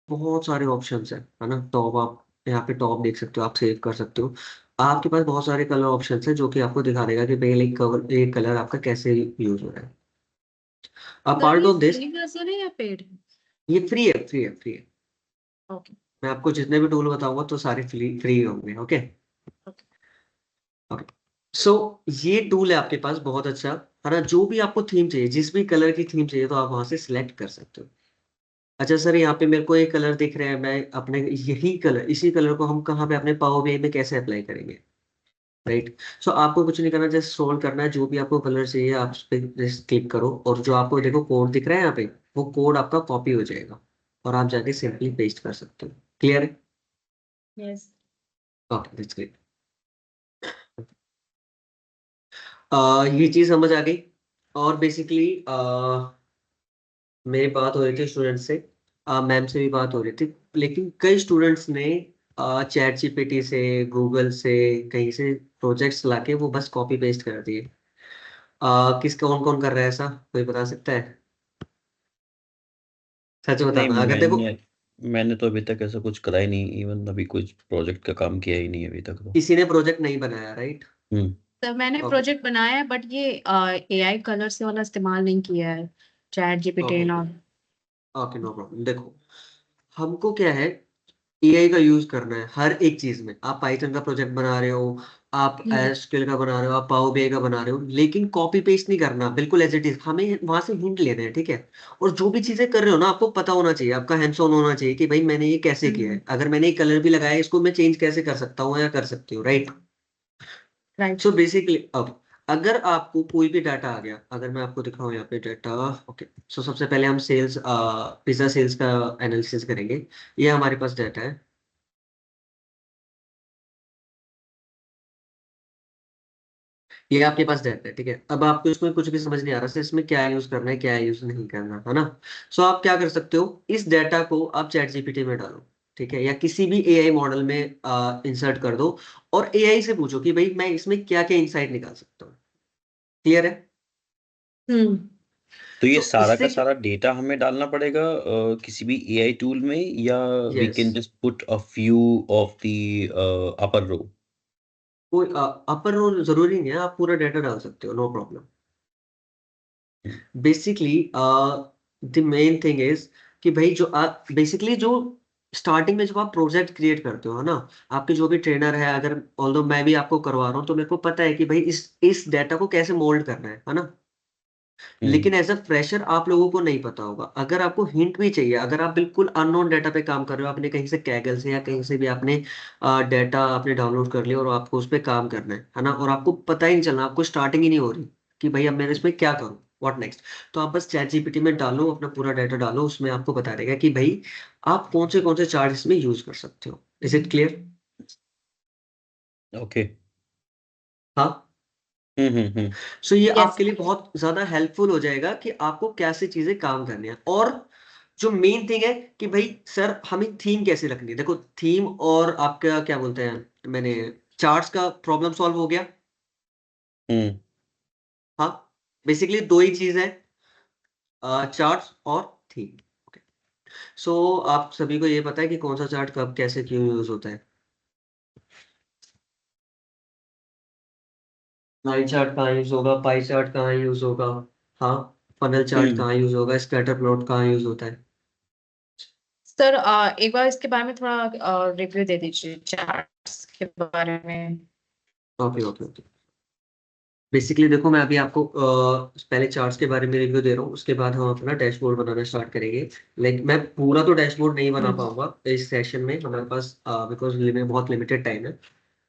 बहुत सारे ऑप्शंस है ना। टॉप आप यहाँ पे टॉप देख सकते हो, आप सेव कर सकते हो। आपके पास बहुत सारे कलर ऑप्शंस है जो कि आपको दिखा देगा कि भाई एक कलर आपका कैसे यूज हो रहा है। सर अपार्ट ये ऑफ दिस, फ्री वर्जन है या पेड है? ये फ्री है, फ्री है, फ्री है। ओके। मैं आपको जितने भी टूल बताऊंगा तो सारे फ्री फ्री होंगे। ओके। ओके। ओके। सो ये टूल है आपके पास बहुत अच्छा, है ना। जो भी आपको थीम चाहिए, जिस भी कलर की थीम चाहिए, तो आप वहां से सिलेक्ट कर सकते हो। अच्छा सर, यहाँ पे मेरे को एक कलर दिख रहा है, मैं अपने यही कलर, इसी कलर को हम कहाँ पे अपने पावर बीआई में कैसे अप्लाई करेंगे? राइट। सो आपको कुछ नहीं करना, जस्ट स्क्रॉल करना है, जो भी आपको कलर चाहिए आप उस पर जस्ट क्लिक करो, और जो आपको देखो कोड दिख रहा है यहाँ पे, वो कोड आपका कॉपी हो जाएगा, और आप जाके सिंपली पेस्ट कर सकते हो। क्लियर है? यस। Okay, that's great. ये चीज समझ आ गई। और बेसिकली मेरी बात हो रही थी स्टूडेंट से, मैम से भी बात हो रही थी, लेकिन कई स्टूडेंट्स ने चैट जीपीटी से, गूगल से, कहीं से प्रोजेक्ट्स लाके वो बस कॉपी पेस्ट कर दिए। किस कौन कौन कर रहा है ऐसा, कोई बता सकता है? सच नहीं, बताना अगर देखो, मैंने तो अभी तक ऐसा कुछ करा ही नहीं, इवन अभी कुछ प्रोजेक्ट का काम किया ही नहीं अभी तक तो। किसी ने प्रोजेक्ट नहीं बनाया, राइट? हम्म। सर मैंने ओके, प्रोजेक्ट बनाया है बट ये एआई कलर से वाला इस्तेमाल नहीं किया है, चैट जीपीटी ओके, ना। Okay, no problem. देखो, हमको क्या है, एआई का यूज करना है हर एक चीज में। आप पाइथन का प्रोजेक्ट बना रहे हो, आप हम्म। एसक्यूएल का बना रहे हो, आप पावर बीआई का बना रहे हो, लेकिन कॉपी पेस्ट नहीं करना, बिल्कुल एज इट इज। हमें वहां से हिंट लेने हैं, ठीक है? और जो भी चीजें कर रहे हो ना, आपको पता होना चाहिए, आपका हैंड्स ऑन होना चाहिए कि भाई मैंने ये कैसे किया हम्म। है, अगर मैंने ये कलर भी लगाया है, इसको मैं चेंज कैसे कर सकता हूँ या कर सकती हूँ, राइट? राइट। सो बेसिकली अब अगर आपको कोई भी डाटा आ गया, अगर मैं आपको दिखाऊं यहाँ पे डाटा, ओके। सो सबसे पहले हम सेल्स, पिज्जा सेल्स का एनालिसिस करेंगे। ये हमारे पास डाटा है, ये आपके पास डाटा है, ठीक है। अब आपको इसमें कुछ भी समझ नहीं आ रहा है इसमें क्या यूज करना है, क्या यूज नहीं करना, है ना। सो आप क्या कर सकते हो, इस डाटा को आप चैट जीपीटी में डालो, ठीक है, या किसी भी एआई मॉडल में इंसर्ट कर दो, और एआई से पूछो कि भाई मैं इसमें क्या क्या इंसाइट निकाल सकता हूँ। क्लियर है? हम्म। तो ये सो सारा का इससे सारा डेटा हमें डालना पड़ेगा किसी भी एआई टूल में, या we yes, can just put a few of the upper row? कोई अपर रोल जरूरी नहीं है, आप पूरा डाटा डाल सकते हो, no problem. Basically the main thing is कि भाई जो आप बेसिकली जो स्टार्टिंग में जब आप प्रोजेक्ट क्रिएट करते हो, है ना, आपके जो भी ट्रेनर है, अगर ऑल्दो मैं भी आपको करवा रहा हूँ, तो मेरे को पता है कि भाई इस डाटा को कैसे मोल्ड करना है ना। हम्म। लेकिन एज अ फ्रेशर आप लोगों को नहीं पता होगा, अगर आपको हिंट भी चाहिए, अगर आप बिल्कुल अननोन डाटा पे काम कर रहे हो, आपने कहीं से कैगल से या कहीं से भी आपने डाटा आपने डाउनलोड कर लिया, और आपको उस पर काम करना है ना, और आपको पता ही नहीं चलना, आपको स्टार्टिंग ही नहीं हो रही कि भाई अब मैं इसमें क्या करूँ, व्हाट नेक्स्ट। तो आप बस चैट जीपीटी में डालो, अपना पूरा डाटा डालो, उसमें आपको बता देगा कि भाई आप कौन से चार्ट इसमें यूज कर सकते हो। Is it clear? ओके। हाँ। हम्म। सो ये यस। आपके लिए बहुत ज्यादा हेल्पफुल हो जाएगा कि आपको कैसे चीजें काम करनी है। और जो मेन थिंग है कि भाई सर हमें थीम कैसे रखनी है, देखो थीम और आपका क्या बोलते हैं, मैंने चार्ट्स का प्रॉब्लम सॉल्व हो गया। हम्म। हाँ, बेसिकली दो ही चीज है, चार्ट्स और थीम। सो आप सभी को ये पता है कि कौन सा चार्ट कब कैसे क्यों यूज होता है? लाइन चार्ट कहाँ यूज होगा, पाई चार्ट कहाँ यूज होगा, हाँ, फनल चार्ट हम्म। कहाँ यूज होगा, स्कैटर प्लॉट कहाँ यूज होता है? सर एक बार इसके बारे में थोड़ा रिव्यू दे दीजिए चार्ट्स के बारे में। Okay, okay, okay. बेसिकली देखो, मैं अभी आपको पहले चार्ट्स के बारे में रिव्यू दे रहा हूँ, उसके बाद हम अपना डैशबोर्ड बनाना स्टार्ट करेंगे। लाइक मैं पूरा तो डैशबोर्ड नहीं बना हम्म। पाऊंगा इस सेशन में, हमारे पास बिकॉज बहुत लिमिटेड टाइम है।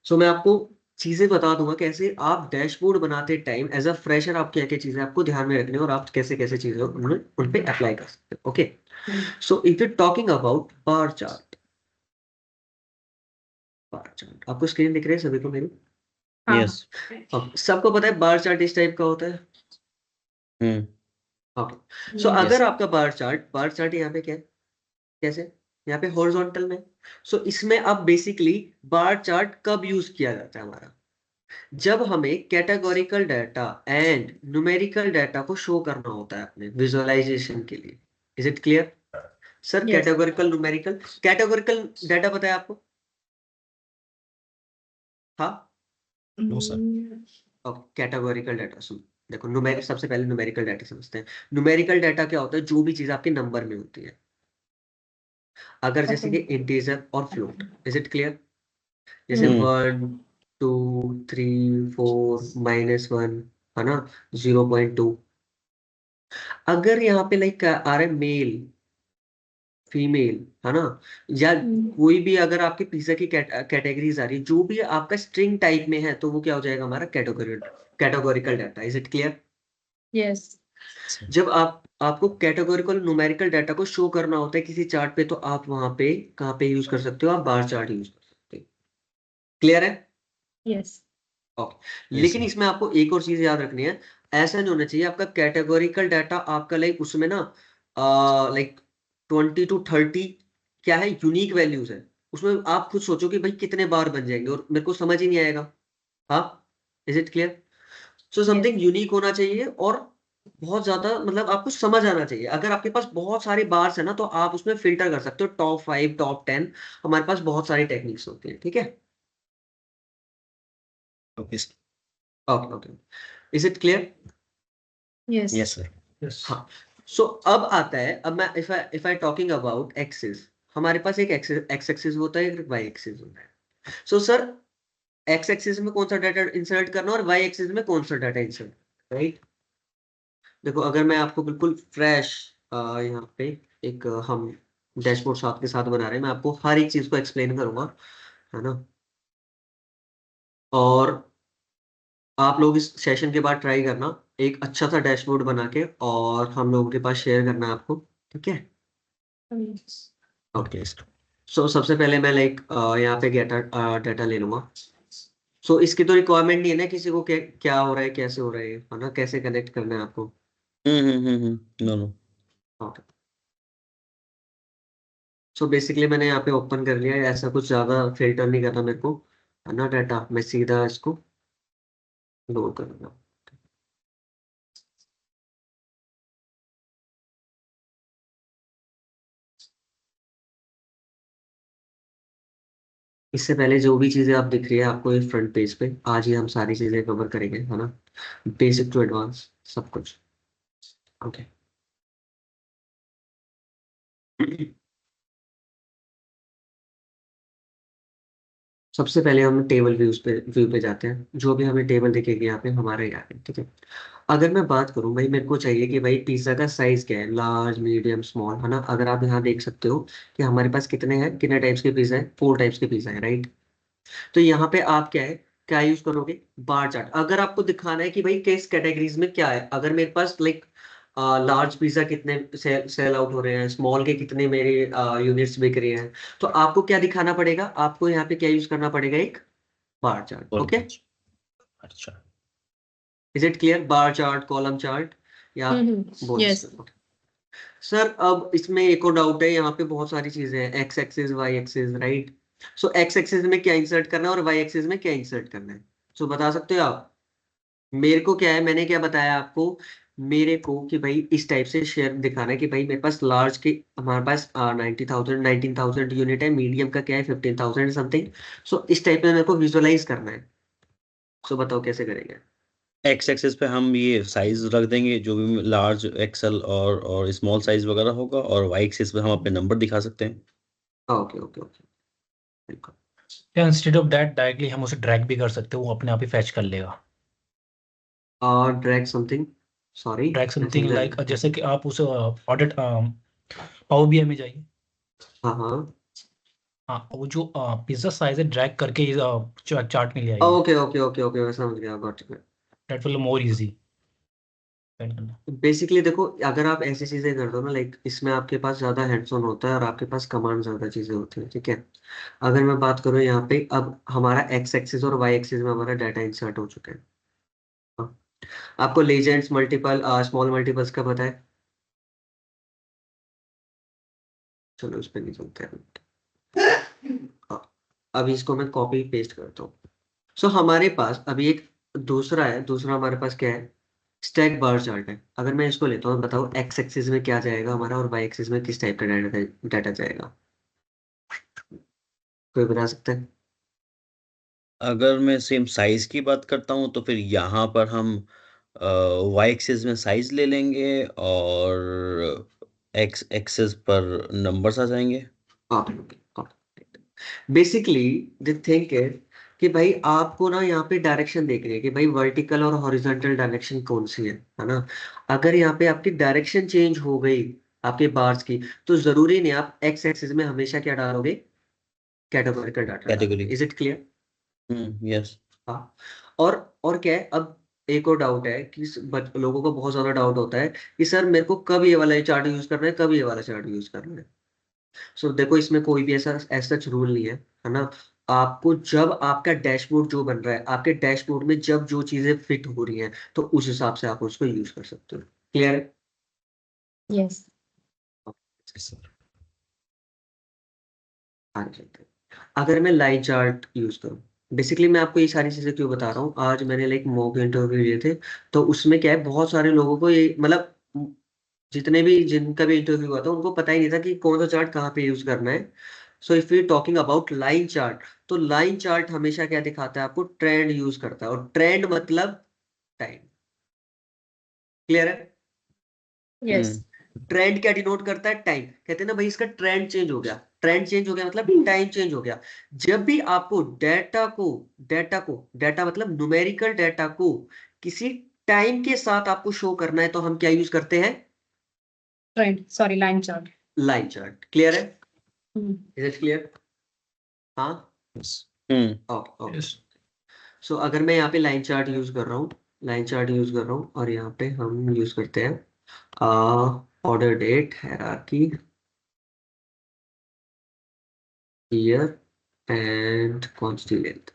सो मैं आपको चीजें बता दूंगा कैसे आप डैशबोर्ड बनाते टाइम एज अ फ्रेशर आप क्या क्या चीजें आपको ध्यान में रखनी है, और आप कैसे कैसे चीजें उन पे अप्लाई कर सकते हो। Okay. Hmm. So if you talking about bar chart, bar chart आपको स्क्रीन दिख रही है सभी को मेरी? यस। हाँ। सबको पता है बार चार्ट इस टाइप का होता है। हम्म। ओके। So yes. अगर आपका बार चार्ट यहाँ पे क्या है, कैसे, यहाँ पे हॉरिजॉन्टल में। सो इसमें अब बेसिकली बार चार्ट कब यूज किया जाता है हमारा, जब हमें categorical data and numerical data को शो करना होता है अपने विजुअलाइजेशन के लिए। Is it clear? Sir Yes. Categorical data पता है आपको? हाँ, No, sir. कैटेगोरिकल डाटा सुन, देखो न्यूमेरिक, सबसे पहले न्यूमेरिकल डाटा समझते हैं। न्यूमेरिकल डाटा क्या होता है? जो भी चीज आपके नंबर में होती है, अगर जैसे कि Okay. इंटीजर और फ्लोट। Is it clear? जैसे हम्म 1 2 3 4 -1, है ना, 0.2। अगर यहाँ पे लाइक आ रहा है मेल फीमेल, है ना, या कोई भी अगर आपके पिज्जा की कैटेगरीज आ रही है, जो भी आपका स्ट्रिंग टाइप में है, तो वो क्या हो जाएगा? हमारा categorical data. Is it clear? Yes. Sir. जब आपको कैटेगोरिकल न्यूमेरिकल डाटा को शो करना होता है किसी चार्ट पे, तो आप वहां पे कहाँ पे यूज कर सकते हो? आप बार चार्ट यूज कर सकते हो। क्लियर है? Yes. ओके। Yes, लेकिन sir. इसमें आपको एक और चीज याद रखनी है, ऐसा नहीं होना चाहिए आपका कैटेगोरिकल डाटा आपका लाइक उसमें ना लाइक 20 to 30 क्या है, यूनिक वैल्यूज है। उसमें आप खुद सोचो कि भाई कितने बार बन जाएंगे, और मेरे को समझ ही नहीं आएगा। हाँ, is it clear? So Yes. Something unique होना चाहिए, और बहुत ज्यादा मतलब आपको समझ आना चाहिए। अगर आपके पास बहुत सारे बार्स है ना, तो आप उसमें फिल्टर कर सकते हो, टॉप 5 टॉप 10। हमारे पास बहुत सारी टेक्निक्स होती है, ठीक है? Okay, sir. Okay okay, is it clear? Yes. Yes, sir. Yes. हाँ। सो अब आता है, अब मैं if I talking about axis, हमारे पास एक एक्स एक्सिस होता है, एक वाई एक्सिस होता है। सो सर, एक्स एक्सिस में कौन सा डाटा इंसर्ट करना है और वाई एक्सिस में कौन सा डाटा इंसर्ट, राइट? देखो, अगर मैं आपको बिल्कुल फ्रेश यहाँ पे एक हम डैशबोर्ड साथ के साथ बना रहे हैं, मैं आपको हर एक चीज को एक्सप्लेन करूंगा, है ना। और आप लोग इस सेशन के बाद ट्राई करना एक अच्छा सा डैशबोर्ड बना के, और हम लोगों के पास शेयर करना है आपको, ठीक है? Yes. Okay, sir. सो सबसे पहले मैं लाइक यहाँ पे डाटा ले लूंगा। सो इसकी तो रिक्वायरमेंट नहीं है ना किसी को, क्या हो रहा है, कैसे हो रहा है ना, कैसे कनेक्ट करना है आपको। No no okay. So basically मैंने यहाँ पे ओपन कर लिया है, ऐसा कुछ ज्यादा फिल्टर नहीं करना मेरे को, है ना। डाटा मैं सीधा इसको लोड कर दूंगा। इससे पहले जो भी चीजें आप दिख रही है आपको इस फ्रंट पेज पे, आज ही हम सारी चीजें कवर करेंगे, है ना, बेसिक टू एडवांस सब कुछ। ओके। सबसे पहले हम टेबल व्यू पे जाते हैं। जो भी हमें टेबल दिखेगी यहाँ पे, हमारे यहाँ पे, ठीक है। अगर मैं बात करूं भाई, मेरे को चाहिए कि भाई पिज्जा का साइज क्या है, लार्ज मीडियम स्मॉल, है ना। अगर आप यहाँ देख सकते हो कि हमारे पास कितने हैं, कितने टाइप्स के पिज्जा है, 4 टाइप्स के पिज्जा है, राइट। तो यहाँ पे आप क्या यूज करोगे? Bar chart. अगर आपको दिखाना है कि भाई किस कैटेगरीज में क्या है, अगर मेरे पास लाइक लार्ज पिज्जा कितने सेल आउट हो रहे हैं, स्मॉल के कितने मेरे यूनिट्स बिक रहे हैं, तो आपको क्या दिखाना पड़ेगा? आपको यहाँ पे क्या यूज करना पड़ेगा? एक बार चार्ट। ओके, अच्छा. Is it clear? Bar chart, column chart, या बोल Yes. सकते हो। सर अब इसमें एक और डाउट है, यहाँ पे बहुत सारी चीजें हैं, X axis Y axis, right. So X axis में क्या इंसर्ट करना है और वाई एक्सिस में क्या इंसर्ट करना है, सो बता सकते हो आप? मेरे को क्या है, मैंने क्या बताया आपको, मेरे को कि भाई इस टाइप से शेयर दिखाना है कि भाई मेरे पास लार्ज के, हमारे पास 19,000 यूनिट है, मीडियम का क्या है 15,000 समथिंग। सो इस टाइप में मेरे को विजुअलाइज करना है। सो बताओ कैसे करेंगे? एक्स एक्सेस पे हम ये साइज रख देंगे जो भी लार्ज एक्सेल और स्मॉल साइज वगैरह होगा, और वाई एक्सेस पे हम अपने नंबर दिखा सकते हैं. ओके ओके ओके, बिल्कुल। या इंस्टेड ऑफ दैट डायरेक्टली हम उसे ड्रैग भी कर सकते हैं, वो अपने आप ही फैच कर लेगा। और ड्रैग समथिंग, सॉरी ड्रैग मैं समथिंग समझा लाइक नहीं। जैसे कि आप उस ऑडिट पावर बीआई में जाइए। हाँ हाँ, हाँ, वो जो पिज्जा साइज है ड्रैग करके चार्ट में ले आइए। ओके ओके ओके ओके, मैं समझ गया, got it. That will more easy. Basically देखो, अगर आप ऐसी चीजें कर दो ना, लाइक इसमें आपके पास ज्यादा हैंड्स ऑन होता है और आपके पास कमांड ज्यादा चीजें होती हैं, ठीक है। अगर मैं बात करूँ यहाँ पे, अब हमारा एक्स एक्सिस और वाई एक्सिस में हमारा डाटा इंसर्ट हो चुका है। हाँ। आपको लेजेंड्स मल्टीपल स्मॉल मल्टीपल्स का पता है? चलो उस पर नहीं चलते हैं। हाँ, अभी इसको मैं कॉपी पेस्ट करता हूँ। सो हमारे पास अभी एक दूसरा है, दूसरा हमारे पास क्या है, स्टैक बार चार्ट है। अगर मैं इसको लेता हूँ, बताओ एक्स एक्सिस में क्या जाएगा हमारा और वाई एक्सिस में किस टाइप का डाटा जाएगा, कोई बता सकता है? अगर मैं सेम साइज की बात करता हूँ तो फिर यहाँ पर हम वाई एक्सिस में साइज ले लेंगे और एक्स एक्सिस पर नंबर्स आ जाएंगे। बेसिकली द थिंक इज कि भाई आपको ना यहाँ पे डायरेक्शन देखनी है कि भाई वर्टिकल और हॉरिजॉन्टल डायरेक्शन कौन सी है ना। अगर यहाँ पे आपकी डायरेक्शन चेंज हो गई आपके बार्स की, तो जरूरी नहीं आप एक्स एक्सिस में हमेशा क्या डालोगे, कैटेगोरिकल डाटा कैटेगरी। डालोगे। Is it clear? यस। हाँ। और क्या है अब, एक और डाउट है कि लोगों को बहुत ज्यादा डाउट होता है कि सर मेरे को कब ये वाला चार्ट यूज करना है, कब ये वाला चार्ट यूज करना है। सो देखो इसमें कोई भी ऐसा ऐसा रूल नहीं है ना। आपको जब आपका डैशबोर्ड जो बन रहा है, आपके डैशबोर्ड में जब जो चीजें फिट हो रही हैं, तो उस हिसाब से आप उसको यूज कर सकते हो। क्लियर है? यस। Yes, sir. आगे चलते हैं। अगर मैं लाइन चार्ट यूज करूँ, बेसिकली मैं आपको ये सारी चीजें क्यों बता रहा हूँ, आज मैंने लाइक मॉक इंटरव्यू लिए थे, तो उसमें क्या है बहुत सारे लोगों को ये मतलब जितने भी जिनका भी इंटरव्यू हुआ था उनको पता ही नहीं था कि कौन सा चार्ट कहाँ पे यूज करना है। So if you talking about line chart, तो लाइन चार्ट हमेशा क्या दिखाता है आपको, ट्रेंड यूज करता है, और ट्रेंड मतलब टाइम। क्लियर है? यस। ट्रेंड क्या डिनोट करता है, टाइम। कहते हैं ना भाई इसका ट्रेंड चेंज हो गया, ट्रेंड चेंज हो गया मतलब टाइम चेंज हो गया। जब भी आपको डाटा मतलब न्यूमेरिकल डाटा को किसी टाइम के साथ आपको शो करना है, तो हम क्या यूज करते हैं, trend, sorry, line chart. Line chart. Clear है? Is it clear? हाँ। Yes. Okay okay. Yes. So अगर मैं यहाँ पे लाइन चार्ट यूज कर रहा हूँ, लाइन चार्ट यूज कर रहा हूँ, और यहाँ पे हम यूज करते हैं order date, hierarchy, year and quantity length.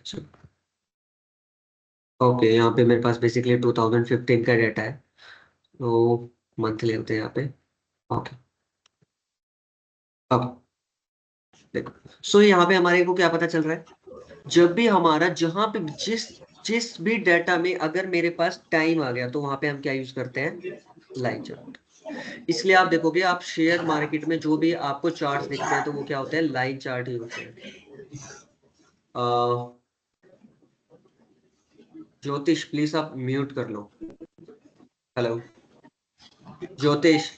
Okay, यहाँ पे मेरे पास बेसिकली 2015 का डाटा है, तो मंथ लेते हैं यहाँ पे। ओके। अब देखो, सो यहाँ पे हमारे को क्या पता चल रहा है, जब भी हमारा जहां पे जिस जिस भी डाटा में अगर मेरे पास टाइम आ गया, तो वहां पे हम क्या यूज करते हैं, लाइन चार्ट। इसलिए आप देखोगे, आप शेयर मार्केट में जो भी आपको चार्ट्स दिखते हैं, तो वो क्या होते हैं, लाइन चार्ट ही होते हैं। अह, ज्योतिष प्लीज आप म्यूट कर लो। हेलो ज्योतिष,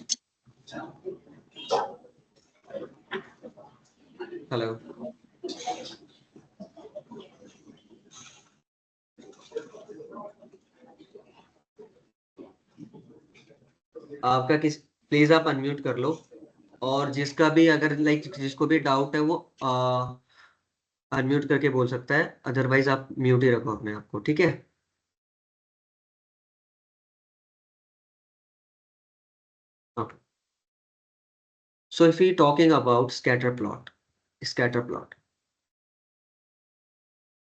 हेलो। आपका किस, प्लीज आप अनम्यूट कर लो। और जिसका भी अगर लाइक जिसको भी डाउट है वो अनम्यूट करके बोल सकता है, अदरवाइज आप म्यूट ही रखो अपने आप को, ठीक है? Okay. So if you talking about scatter plot,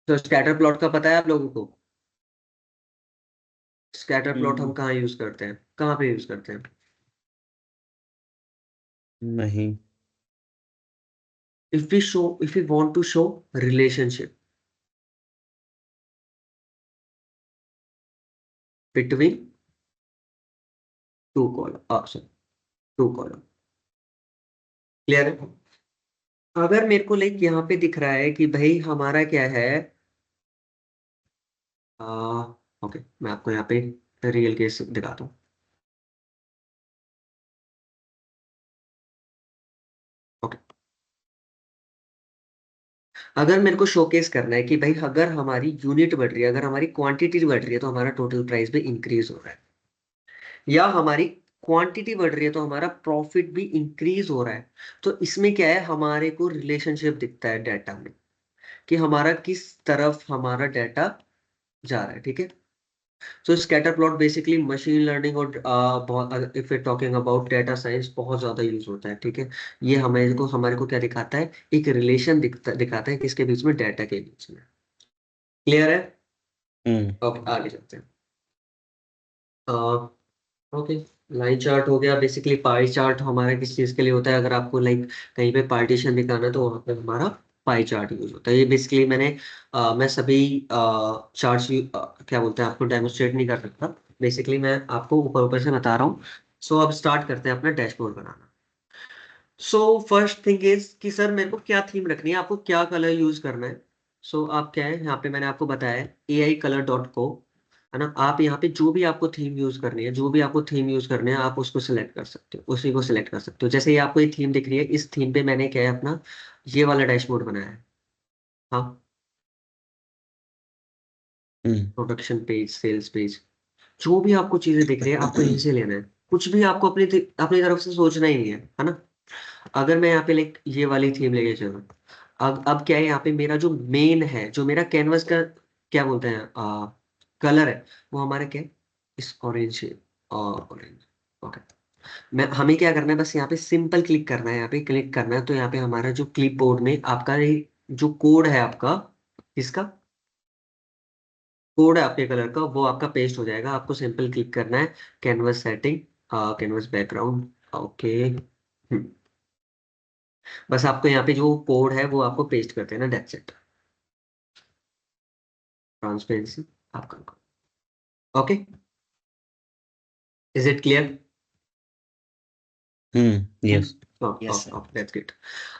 तो स्कैटर प्लॉट का पता है आप लोगों को? स्कैटर प्लॉट हम कहाँ यूज करते हैं, कहाँ पे यूज करते हैं? नहीं। if we want to show relationship between two column, clear है? अगर मेरे को लाइक यहाँ पे दिख रहा है कि भाई हमारा क्या है, ओके मैं आपको यहाँ पे रियल केस दिखाता हूँ। ओके, अगर मेरे को शोकेस करना है कि भाई अगर हमारी यूनिट बढ़ रही है, अगर हमारी क्वांटिटी बढ़ रही है, तो हमारा टोटल प्राइस भी इंक्रीज हो रहा है, या हमारी क्वांटिटी बढ़ रही है तो हमारा प्रॉफिट भी इंक्रीज हो रहा है, तो इसमें क्या है, हमारे को रिलेशनशिप दिखता है डाटा में कि हमारा किस तरफ हमारा डाटा जा रहा है, ठीक है? So scatter plot basically machine learning और बहुत, if you talking about data science, बहुत ज्यादा यूज होता है, ठीक है? ये हमारे को क्या दिखाता है, एक रिलेशन दिखाता है किसके बीच में, डाटा के बीच में। क्लियर है? ओके आगे चलते हैं। ओके, लाइन चार्ट हो गया। बेसिकली पाई चार्ट हमारा किस चीज के लिए होता है, अगर आपको लाइक कहीं पे पार्टीशन दिखाना है, तो वहां पे हमारा पाई चार्ट यूज होता है। ये बेसिकली मैं सभी चार्ट्स क्या बोलते हैं आपको डेमोस्ट्रेट नहीं कर सकता, बेसिकली मैं आपको ऊपर ऊपर से बता रहा हूँ। सो अब स्टार्ट करते हैं अपना dashboard banana. So first thing is कि सर मेरे को क्या थीम रखनी है, आपको क्या कलर यूज करना है। सो आप क्या है, यहाँ पे मैंने आपको बताया है aicolor.co, है ना। आप यहाँ पे जो भी आपको थीम यूज करनी है, जो भी आपको थीम यूज करने हैं, आप उसको सिलेक्ट कर सकते हो, उसी को सिलेक्ट कर सकते हो। जैसे ये आपको ये थीम दिख रही है, इस थीम पे मैंने क्या है अपना ये वाला डैशबोर्ड बनाया है। हाँ, प्रोडक्शन पेज, सेल्स पेज, जो भी आपको चीजें दिख रही है आपको यहीं से लेना है। कुछ भी आपको अपनी तरफ से सोचना ही नहीं है ना। अगर मैं यहाँ पे लाइक ये वाली थीम लेके चलूँ, अब क्या है, यहाँ पे मेरा जो मेन है, जो मेरा कैनवस का क्या बोलते हैं कलर है, वो हमारा क्या है, इस ऑरेंज ऑरेंज। ओके, मैं हमें क्या करना है, बस यहाँ पे सिंपल क्लिक करना है, यहाँ पे क्लिक करना है, तो यहाँ पे हमारा जो क्लिप बोर्ड में आपका ये जो कोड है आपका, इसका कोड है आपके कलर का, वो आपका पेस्ट हो जाएगा। आपको सिंपल क्लिक करना है, canvas setting, canvas background. Okay, बस आपको यहाँ पे जो कोड है वो आपको पेस्ट कर देना, दैट्स इट। ट्रांसपेरेंसी आपका, okay, is it clear? Yes. Yes, sir. That's good.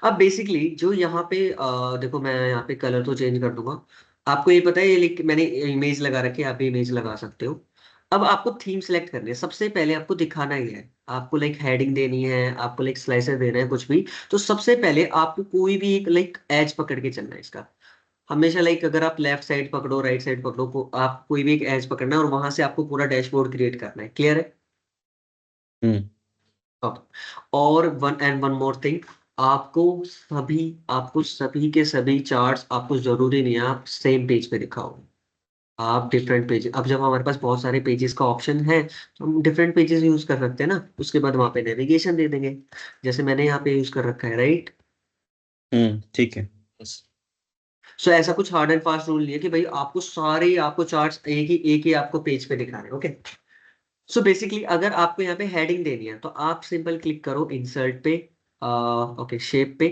अब बेसिकली जो यहाँ पे देखो, मैं यहाँ पे कलर तो चेंज कर दूंगा। आपको ये पता है, ये मैंने इमेज लगा रखी है, आप इमेज लगा सकते हो। अब आपको थीम सेलेक्ट करनी है, सबसे पहले आपको दिखाना ही है, आपको लाइक हेडिंग देनी है, आपको लाइक स्लाइसर देना है, कुछ भी। तो सबसे पहले आपको कोई भी एक लाइक एज पकड़ के चलना है इसका। हमेशा लाइक अगर आप लेफ्ट साइड पकड़ो, राइट साइड पकड़ो, आप कोई भी एक एज पकड़ना है और वहां से आपको पूरा डैशबोर्ड क्रिएट करना है। क्लियर है? ओके। और वन मोर थिंग, आपको सभी के सभी चार्ट्स, आपको जरूरी नहीं है आप सेम पेज पे दिखाओ। आप डिफरेंट पेज, अब जब हमारे पास बहुत सारे पेजेस का ऑप्शन है, तो हम डिफरेंट पेजेस यूज कर सकते हैं ना। उसके बाद वहां पे नेविगेशन दे देंगे, जैसे मैंने यहाँ पे यूज कर रखा है, राइट। ठीक है। Yes. सो ऐसा कुछ हार्ड एंड फास्ट रूल नहीं है कि भाई आपको सारे आपको चार्ट्स एक ही आपको पेज पे दिखाने, ओके। सो बेसिकली अगर आपको यहाँ पे हेडिंग देनी है, तो आप सिंपल क्लिक करो इंसर्ट पे, ओके, शेप पे।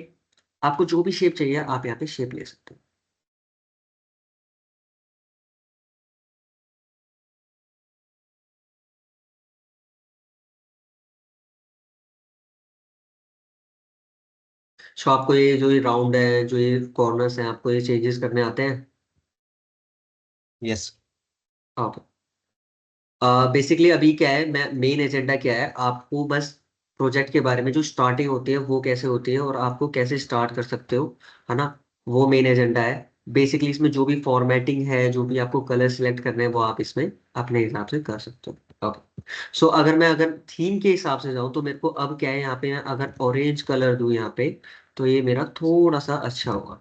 आपको जो भी शेप चाहिए आप यहाँ पे शेप ले सकते हो। सो आपको ये जो ये राउंड है, जो ये कॉर्नर्स हैं, आपको ये चेंजेस करने आते हैं? Yes. ओके। बेसिकली अभी क्या है, मैं मेन एजेंडा क्या है, आपको बस प्रोजेक्ट के बारे में, जो स्टार्टिंग होती है वो कैसे होती है और आपको कैसे स्टार्ट कर सकते हो, है ना, वो मेन एजेंडा है। बेसिकली इसमें जो भी फॉर्मेटिंग है, जो भी आपको कलर सिलेक्ट करने हैं, वो आप इसमें अपने हिसाब से कर सकते हो। ओके। सो अगर थीम के हिसाब से जाऊँ, तो मेरे को अब क्या है, यहाँ पे मैं अगर ऑरेंज कलर दूँ यहाँ पे, तो ये मेरा थोड़ा सा अच्छा होगा।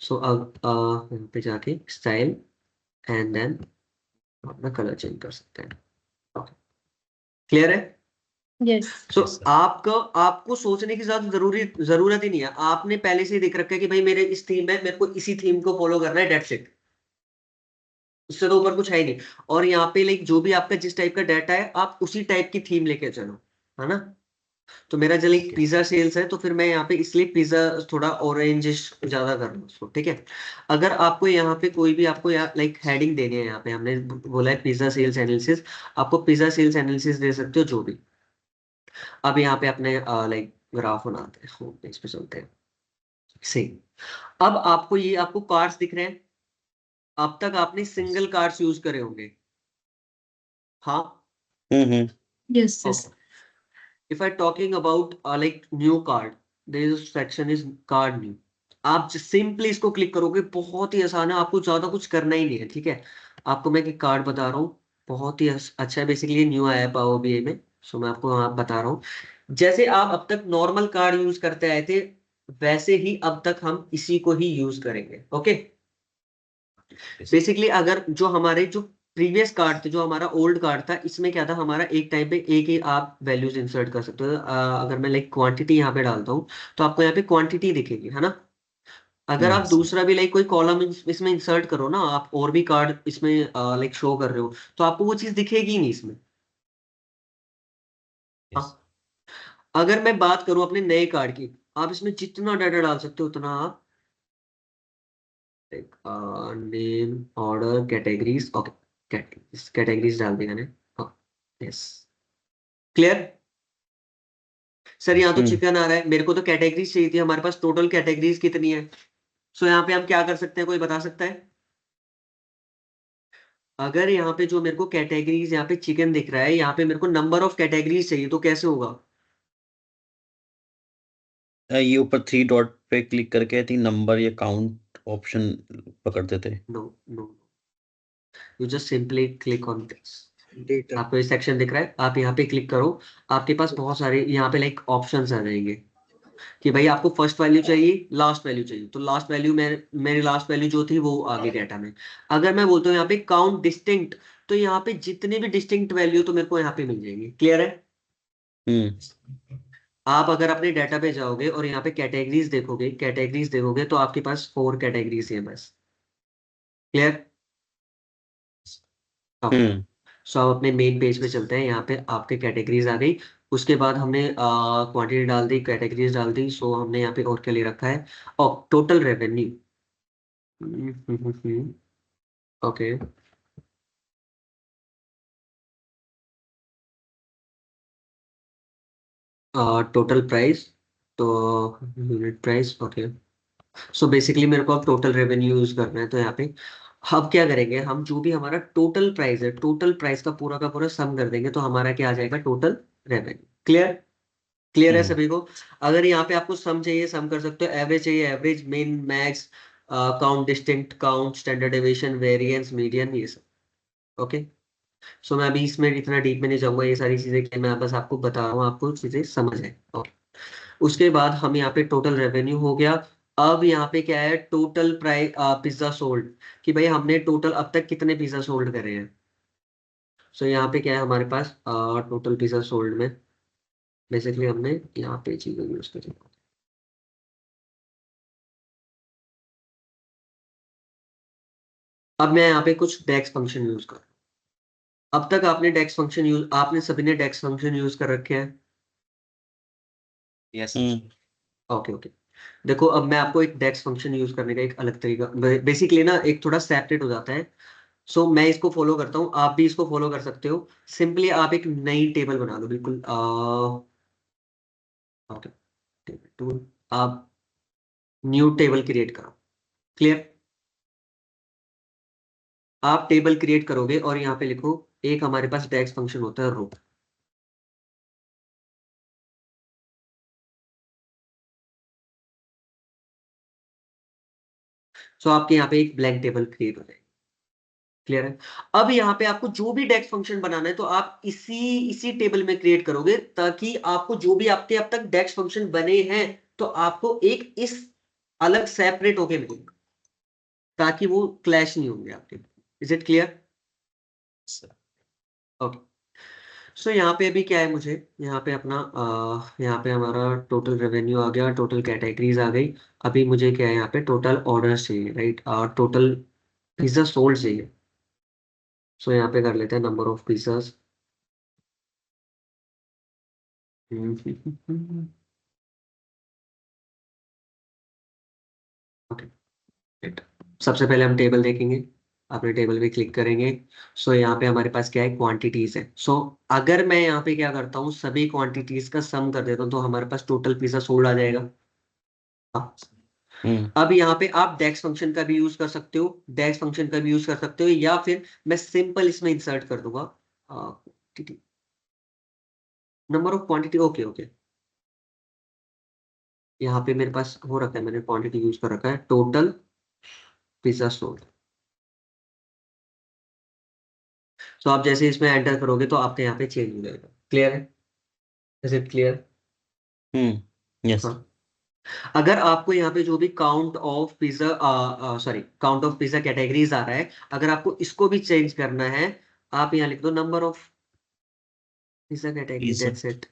सो अब यहाँ पे जाके स्टाइल एंड देन अपना कलर चेंज कर सकते हैं। क्लियर है? यस। सो Yes, sir. आपको सोचने की ज्यादा जरूरत ही नहीं है। आपने पहले से ही देख रखा है कि भाई मेरे इस थीम में मेरे को इसी थीम को फॉलो करना है, डेट्स इट। उससे तो ऊपर कुछ है ही नहीं। और यहाँ पे लाइक जो भी आपका जिस टाइप का डाटा है, आप उसी टाइप की थीम लेके चलो, है ना। तो मेरा जब एक पिज्जा सेल्स है, तो फिर मैं यहाँ पे इसलिए पिज्जा थोड़ा ऑरेंजिश ज्यादा कर रहा हूँ उसको, ठीक है। अगर आपको यहाँ पे कोई भी आपको यहाँ लाइक हेडिंग देनी है, यहाँ पे हमने बोला है पिज्जा सेल्स एनालिसिस, आपको पिज्जा सेल्स एनालिसिस दे सकते हो, जो भी। अब यहाँ पे अपने लाइक ग्राफ बनाते हैं, होम पेज पे चलते हैं। सेम। अब आपको ये आपको कार्ड्स दिख रहे हैं, अब तक आपने Yes. सिंगल कार्ड्स यूज करे होंगे। हाँ। Yes, yes. Okay. If I talking about like new card, there is section is card new. आप सिंपली इसको क्लिक करोगे, बहुत ही आसान है, आपको ज्यादा कुछ करना ही नहीं है, ठीक है। आपको मैं एक कार्ड बता रहा हूँ, बहुत ही अच्छा है। बेसिकली न्यू आया है पावर बीआई में, सो मैं आपको यहाँ बता रहा हूँ। जैसे आप अब तक नॉर्मल कार्ड यूज करते आए थे, वैसे ही अब तक हम इसी को ही यूज करेंगे, ओके। Yes. बेसिकली अगर जो हमारे जो प्रीवियस कार्ड थे, जो हमारा ओल्ड कार्ड था, इसमें क्या था, हमारा एक टाइम पे एक ही आप वैल्यूज इंसर्ट कर सकते हो। अगर मैं लाइक क्वांटिटी यहाँ पे डालता हूँ, तो आपको यहाँ पे क्वांटिटी दिखेगी, है ना। अगर आप Yes, sir. दूसरा भी लाइक कोई कॉलम इसमें इंसर्ट करो ना, आप और भी कार्ड इसमें लाइक शो कर रहे हो, तो आपको वो चीज दिखेगी ही नहीं इसमें। Yes. हाँ। अगर मैं बात करूं अपने नए कार्ड की, आप इसमें जितना डाटा डाल सकते हो उतना आप, name, order, categories, okay, categories डाल दी मैंने। Yes, clear. सर यहाँ तो हम्म चिकन आ रहा है, मेरे को तो कैटेगरीज चाहिए थी, हमारे पास टोटल कैटेगरीज कितनी है? सो यहाँ पे हम क्या कर सकते हैं, कोई बता सकता है? अगर यहाँ पे जो मेरे को कैटेगरीज यहाँ पे चिकन दिख रहा है, यहाँ पे मेरे को नंबर ऑफ कैटेगरीज चाहिए, तो कैसे होगा? ये ऊपर 3 डॉट पे क्लिक करके आई थिंक नंबर या काउंट ऑप्शन पकड़ते थे। No no, you just simply click on this. Data आपको ये सेक्शन दिख रहा है, आप यहाँ पे क्लिक करो, आपके पास बहुत सारे यहाँ पे लाइक ऑप्शंस आ जाएंगे कि भाई आपको फर्स्ट वैल्यू चाहिए, लास्ट वैल्यू चाहिए, तो लास्ट वैल्यू मेरी लास्ट वैल्यू जो थी वो आ गई डाटा में। अगर मैं बोलता हूँ यहाँ पे काउंट डिस्टिंक्ट, तो यहाँ पे जितने भी डिस्टिंक्ट वैल्यू तो मेरे को यहाँ पे मिल जाएंगे। क्लियर है? हम्म आप अगर अपने डाटा पे जाओगे और यहाँ पे कैटेगरीज देखोगे तो आपके पास 4 कैटेगरीज है बस। क्लियर? ओके, हम्म सो आप अपने मेन पेज पे चलते हैं, यहाँ पे आपके कैटेगरीज आ गई। उसके बाद हमने क्वांटिटी डाल दी, कैटेगरीज डाल दी, सो हमने यहाँ पे और क्या ले रखा है, और total revenue. Okay, total price, तो unit price. Okay, so basically मेरे को अब टोटल रेवेन्यू यूज करना है, तो यहाँ पे अब क्या करेंगे, हम जो भी हमारा टोटल प्राइस है, टोटल प्राइस का पूरा सम कर देंगे, तो हमारा क्या आ जाएगा, टोटल रेवेन्यू। क्लियर? क्लियर है हम्म सभी को? अगर यहाँ पे आपको सम चाहिए, सम कर सकते हो, एवरेज चाहिए, average, mean, max, count distinct, count, standard deviation, variance, median, ये सब। ओके, सो मैं अभी इसमें इतना डीप में नहीं जाऊंगा, ये सारी चीजें कि मैं बस आपको बता रहा हूँ, आपको चीजें समझ है। ओके, उसके बाद हम यहाँ पे टोटल रेवेन्यू हो गया। अब यहाँ पे क्या है, टोटल प्राइस पिज्जा सोल्ड, कि भाई हमने टोटल अब तक कितने पिज्जा सोल्ड करे हैं। सो यहाँ पे क्या है हमारे पास, टोटल पिज्जा सोल्ड में बेसिकली हमने यहाँ पे चीजें यूज करी। अब मैं यहाँ पे कुछ डेक्स फंक्शन यूज कर, अब तक आपने डेक्स फंक्शन यूज, आपने सभी ने डेक्स फंक्शन यूज कर रखे हैं। यस हम्म ओके ओके, देखो अब मैं आपको एक डेक्स फंक्शन यूज करने का एक अलग तरीका, बेसिकली ना एक थोड़ा सेपरेट हो जाता है। सो मैं इसको फॉलो करता हूँ, आप भी इसको फॉलो कर सकते हो। सिंपली आप एक नई टेबल बना लो, बिल्कुल ओके, टेबल टूल, आप न्यू टेबल क्रिएट करो। क्लियर? आप टेबल क्रिएट करोगे और यहाँ पे लिखो, एक हमारे पास डेक्स फंक्शन होता है रो। सो आपके यहाँ पे एक ब्लैंक टेबल क्रिएट हो जाएगी। क्लियर है? अब यहाँ पे आपको जो भी डेक्स फंक्शन बनाना है, तो आप इसी इसी टेबल में क्रिएट करोगे, ताकि आपको जो भी आपके अब तक डेक्स फंक्शन बने हैं, तो आपको एक इस अलग सेपरेट होके मिलेगा, ताकि वो क्लैश नहीं होंगे आपके। Is it clear? Sir. Okay, so यहाँ पे अभी क्या है, मुझे यहाँ पे अपना यहाँ पे हमारा टोटल रेवेन्यू आ गया, टोटल कैटेगरीज आ गई। अभी मुझे क्या है, यहाँ पे टोटल ऑर्डर्स चाहिए, राइट, और टोटल पिज्जा सोल्ड चाहिए। सो यहाँ पे कर लेते हैं नंबर ऑफ पिज्जाज। Right. सबसे पहले हम टेबल देखेंगे, अपने टेबल पे क्लिक करेंगे। सो यहाँ पे हमारे पास क्या है, क्वांटिटीज है। सो अगर मैं यहाँ पे क्या करता हूँ, सभी क्वांटिटीज का सम कर देता हूँ, तो हमारे पास टोटल पिज्जा सोल्ड आ जाएगा। हाँ। हम्म अब यहाँ पे आप डेक्स फंक्शन का भी यूज कर सकते हो, डेक्स फंक्शन का भी यूज कर सकते हो, या फिर मैं सिंपल इसमें इंसर्ट कर दूंगा number of quantity. Okay okay, यहाँ पे मेरे पास हो रखा है, मैंने क्वांटिटी यूज कर रखा है, टोटल पिज्जा सोल्ड। सो आप जैसे इसमें एंटर करोगे, तो आपके यहाँ पे चेंज हो जाएगा। क्लियर है? Is it clear? यस हाँ, अगर आपको यहाँ पे जो भी count of pizza, sorry, count of pizza categories आ रहा है, अगर आपको इसको भी चेंज करना है, आप यहाँ लिख दो number of pizza category, pizza that's it.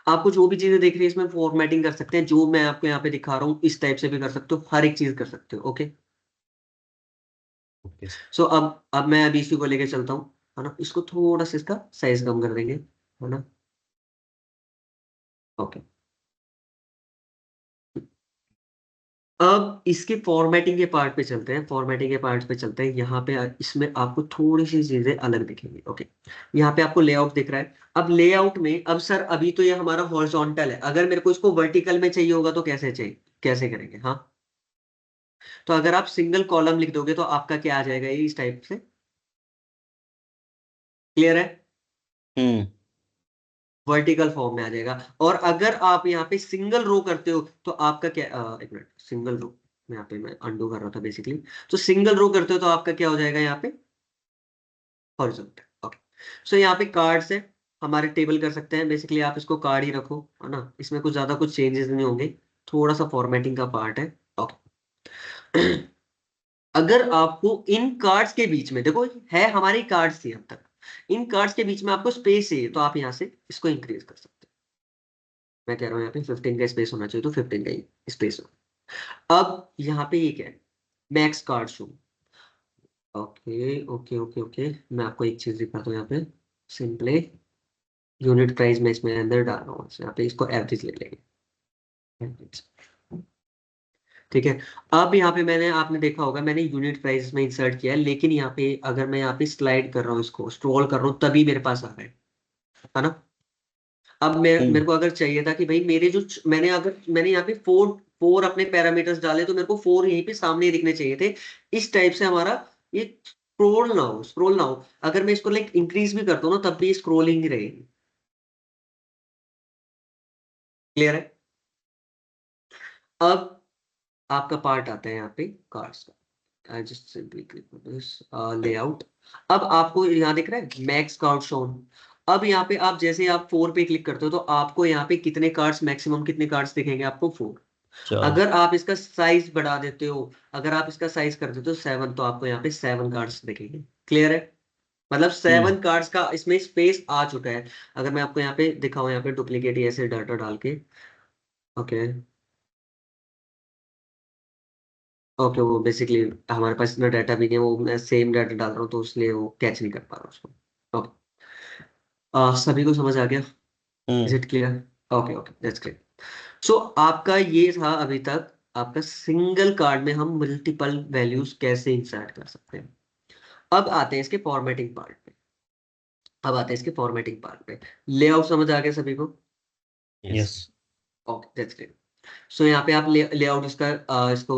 आपको जो भी चीजें देख रही है, इसमें फॉर्मेटिंग कर सकते हैं, जो मैं आपको यहाँ पे दिखा रहा हूँ, इस टाइप से भी कर सकते हो, हर एक चीज कर सकते हो। Okay, okay sir. सो अब मैं अभी इसी को लेके चलता हूँ, है ना, इसको थोड़ा सा इसका साइज कम कर देंगे, है ना। ओके, अब इसके फॉर्मेटिंग के पार्ट पे चलते हैं, फॉर्मेटिंग के पार्ट पे चलते हैं। यहाँ पे इसमें आपको थोड़ी सी चीजें अलग दिखेंगी। ओके, यहाँ पे आपको लेआउट दिख रहा है। अब लेआउट में, अब सर अभी तो ये हमारा हॉरिजॉन्टल है, अगर मेरे को इसको वर्टिकल में चाहिए होगा तो कैसे चाहिए, कैसे करेंगे? हाँ, तो अगर आप सिंगल कॉलम लिख दोगे तो आपका क्या आ जाएगा, ये इस टाइप से। क्लियर है? हम्म वर्टिकल फॉर्म में आ जाएगा। और अगर आप यहाँ पे सिंगल रो करते हो तो आपका क्या, एक मिनट, सिंगल रो, यहाँ पे मैं अंडू कर रहा था बेसिकली। तो सिंगल रो करते हो तो आपका क्या हो जाएगा यहाँ पे, हॉरिजॉन्टल। ओके, सो यहाँ पे कार्ड्स है, हमारे टेबल कर सकते हैं बेसिकली। आप इसको कार्ड ही रखो, है ना, इसमें कुछ ज्यादा कुछ चेंजेस नहीं होंगे, थोड़ा सा फॉर्मेटिंग का पार्ट है। ओके, अगर आपको इन कार्ड्स के बीच में, देखो है हमारी कार्ड्स थी अब तक, इन कार्ड्स के बीच में आपको स्पेस चाहिए तो आप यहाँ से इसको इंक्रीज कर सकते हो। मैं कह रहा हूँ यहाँ पे 15 का स्पेस होना चाहिए तो 15 का ही स्पेस हो। अब यहाँ पे ये क्या है, max card show. Okay okay okay okay, मैं आपको एक चीज दिखाता हूँ यहाँ पे। सिंपली यूनिट प्राइस में इसमें अंदर डाल रहा हूँ, यहाँ पे इसको एवरेज ले लेंगे। Average। ठीक है, अब यहाँ पे मैंने, आपने देखा होगा मैंने यूनिट प्राइस में इंसर्ट किया है, लेकिन यहाँ पे अगर मैं यहाँ पे स्लाइड कर रहा हूँ, इसको स्क्रॉल कर रहा हूँ, तभी मेरे पास आ रहा है ना। अब मेरे को अगर चाहिए था कि भाई मेरे जो मैंने, अगर मैंने यहाँ पे फोर फोर अपने पैरामीटर्स डाले तो मेरे को फोर यहीं पे सामने दिखने चाहिए थे। इस टाइप से हमारा ये स्क्रॉल ना हो, स्क्रॉल ना हो। अगर मैं इसको लाइक इंक्रीज भी करता हूँ ना तब भी स्क्रॉलिंग ही रहेगी। क्लियर है? अब आपका पार्ट आता है यहाँ पे कार्ड्स का। Just simply click this layout. अब आपको यहाँ दिख रहा है मैक्स कार्ड शोन। अब यहाँ पे आप जैसे आप 4 पे क्लिक करते हो तो आपको यहाँ पे कितने कार्ड्स, मैक्सिमम कितने कार्ड्स दिखेंगे आपको, 4। चार अगर आप इसका साइज बढ़ा देते हो, अगर आप इसका साइज कर देते हो 7, तो आपको यहाँ पे 7 कार्ड्स दिखेंगे। क्लियर है? मतलब 7 कार्ड्स का इसमें स्पेस आ चुका है। अगर मैं आपको यहाँ पे दिखाऊं, यहाँ पे डुप्लीकेट ऐसे डाटा डाल के, ओके ओके, वो बेसिकली हमारे पास इतना डाटा भी नहीं है, वो मैं सेम डाटा डाल रहा हूँ तो इसलिए वो कैच नहीं कर पा रहा उसको। ओके, सभी को समझ आ गया? Is it clear? Okay okay, that's great. So आपका ये था अभी तक आपका सिंगल कार्ड में हम मल्टीपल वैल्यूज कैसे इंसर्ट कर सकते हैं। अब आते हैं इसके फॉर्मेटिंग पार्ट पे। अब आते हैं इसके फॉर्मेटिंग पार्ट पे। लेआउट समझ आ गया सभी को? Yes okay, that's great. So यहाँ पे आप लेआउट इसका इसको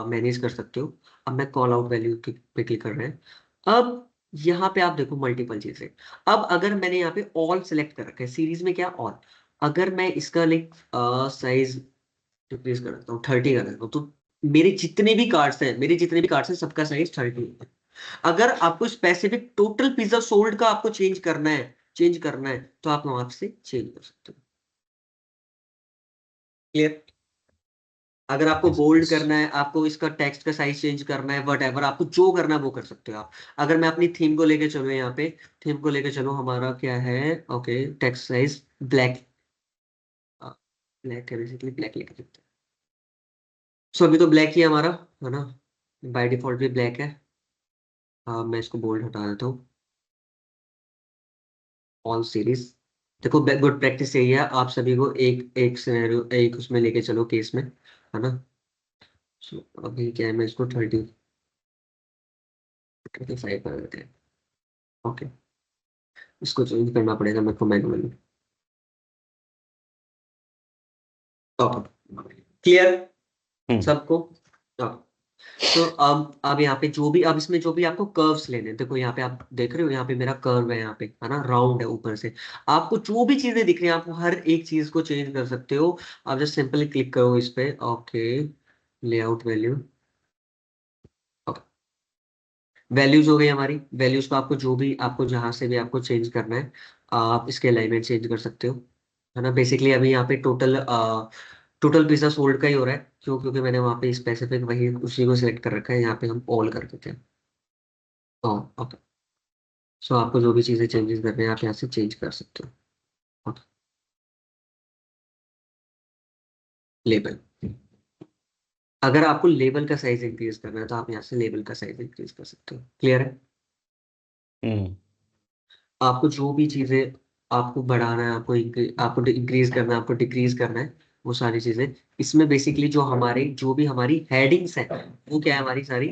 मैनेज कर सकते हो। अब मैं कॉल आउट वैल्यू पे क्लिक कर रहे हैं। अब यहाँ पे आप देखो मल्टीपल चीजें। अब अगर मैंने यहाँ पे ऑल सेलेक्ट कर रखा है, सीरीज में क्या ऑल, अगर मैं इसका लाइक साइज डिक्रीज कर देता हूँ, 30 कर देता हूँ, तो मेरे जितने भी कार्ड्स हैं सबका साइज 30 है। अगर आपको स्पेसिफिक टोटल पिज्जा सोल्ड का आपको चेंज करना है तो आप वहां से चेंज कर सकते हो। क्लियर? अगर आपको बोल्ड करना है, आपको इसका टेक्स्ट का साइज चेंज करना है, वट एवर आपको जो करना है वो कर सकते हो आप। अगर मैं अपनी थीम को लेके चलूँ, यहाँ पे थीम को लेके चलो, हमारा क्या है, okay, text size black, black है बेसिकली, ब्लैक लेके चलते हैं। सो अभी तो ब्लैक ही है हमारा, है ना, बाय डिफॉल्ट भी ब्लैक है। मैं इसको बोल्ड हटा देता हूँ। ऑल सीरीज, देखो गुड प्रैक्टिस यही है, आप सभी को एक एक सिनेरियो, एक उसमें लेके चलो केस में, है ना। सो अभी क्या है, मैं इसको 35 कर देते हैं। ओके, इसको चेंज करना पड़ेगा मेरे को मैनुअली। क्लियर सबको? तो अब यहाँ पे जो भी, अब इसमें जो भी आपको कर्व्स लेने हैं, देखो यहाँ पे आप देख रहे हो, यहाँ पे मेरा कर्व है, यहाँ पे है ना, राउंड है ऊपर से। आपको जो भी चीजें दिख रही हैं, आपको हर एक चीज को चेंज कर सकते हो। आप जस्ट सिंपली क्लिक करो इस पे। ओके, लेआउट वैल्यू, वैल्यूज हो गई हमारी। वैल्यूज को आपको जो भी, आपको जहां से भी आपको चेंज करना है, आप इसके अलाइनमेंट चेंज कर सकते हो, है ना। बेसिकली अभी यहाँ पे टोटल पिज्जा सोल्ड का ही हो रहा है, क्यों, क्योंकि मैंने वहाँ पे स्पेसिफिक वही उसी को सिलेक्ट कर रखा है, यहाँ पे हम ऑल कर देते हैं। ओके, सो आपको जो भी चीज़ें चेंजेस करने हैं आप यहाँ से चेंज कर सकते हो। ओके, लेबल, अगर आपको लेबल का साइज इंक्रीज करना है तो आप यहाँ से लेबल का साइज इंक्रीज कर सकते हो। क्लियर है? आपको जो भी चीज़ें, आपको बढ़ाना है, आपको इंक्रीज करना है, आपको डिक्रीज करना है, वो सारी चीजें। इसमें बेसिकली जो भी हमारी हेडिंग्स है वो क्या है, हमारी सारी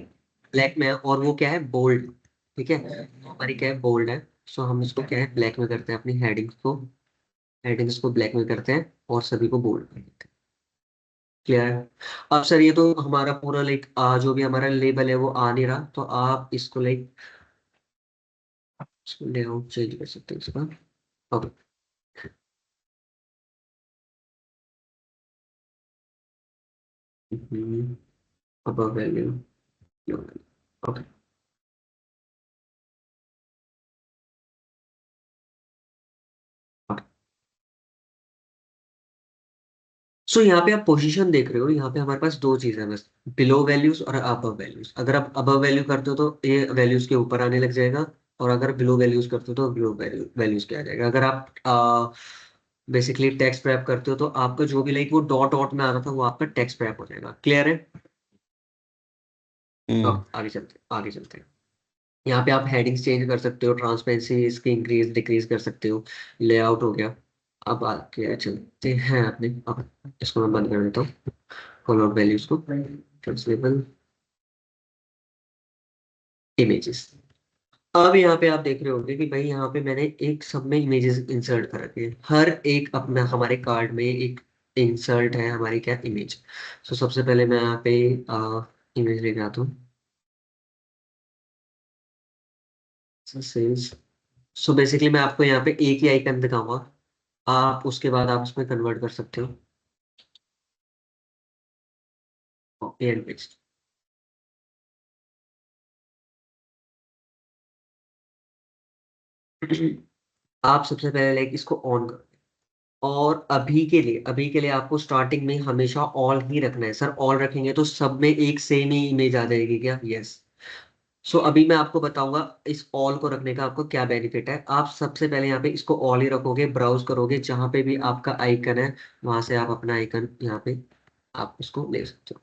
ब्लैक में है, और वो क्या है, बोल्ड। ठीक है, वो हमारी क्या है, बोल्ड है। सो हम इसको क्या है, ब्लैक में करते हैं, अपनी हेडिंग्स को ब्लैक में करते हैं और सभी को बोल्ड में करते हैं। क्लियर है? अब सर ये तो हमारा पूरा लाइक जो भी हमारा लेबल है वो आ नहीं रहा, तो आप इसको लाइक लेआउट चेंज कर सकते हैं इसका। ओके, अब वैल्यू, ओके। सो यहाँ पे आप पोजीशन देख रहे हो, यहाँ पे हमारे पास दो चीजें हैं बस, बिलो वैल्यूज और अबव वैल्यूज। अगर आप अबव वैल्यू करते हो तो ये वैल्यूज के ऊपर आने लग जाएगा, और अगर बिलो वैल्यूज करते हो तो बिलो वैल्यूज के आ जाएगा। अगर आप बेसिकली टेक्स्ट प्रैप करते हो तो आपका जो भी लाइक वो डॉट डॉट में आ रहा था वो आपका टेक्स्ट प्रैप हो जाएगा। क्लियर है? तो आगे चलते हैं। यहाँ पे आप हेडिंग्स चेंज कर सकते हो, ट्रांसपेरेंसी इसकी इंक्रीज डिक्रीज कर सकते हो, लेआउट हो गया। अब आगे चलते हैं अपने, अब इसको मैं बंद कर देता हूँ, कॉल आउट वैल्यूज को, ट्रांसलेबल इमेजेस। अब यहाँ पे आप देख रहे होंगे कि भाई यहाँ पे मैंने एक सब में इमेजेस इंसर्ट कर रखे हैं, हर एक अपना हमारे कार्ड में एक इंसर्ट है हमारी क्या, इमेज। सो सबसे पहले मैं यहाँ पे इमेज लेके आता हूँ। सो बेसिकली मैं आपको यहाँ पे एक ही आइकन दिखाऊंगा, आप उसके बाद आप उसमें कन्वर्ट कर सकते हो, कॉपी एंड पेस्ट। आप सबसे पहले लाइक इसको ऑन करो, और अभी के लिए आपको स्टार्टिंग में हमेशा ऑल ही रखना है। सर ऑल रखेंगे तो सब में एक सेम ही इमेज आ जाएगी क्या? यस। सो अभी मैं आपको बताऊंगा इस ऑल को रखने का आपको क्या बेनिफिट है। आप सबसे पहले यहाँ पे इसको ऑल ही रखोगे, ब्राउज करोगे, जहां पे भी आपका आइकन है वहां से आप अपना आइकन यहाँ पे आप उसको ले सकते हो।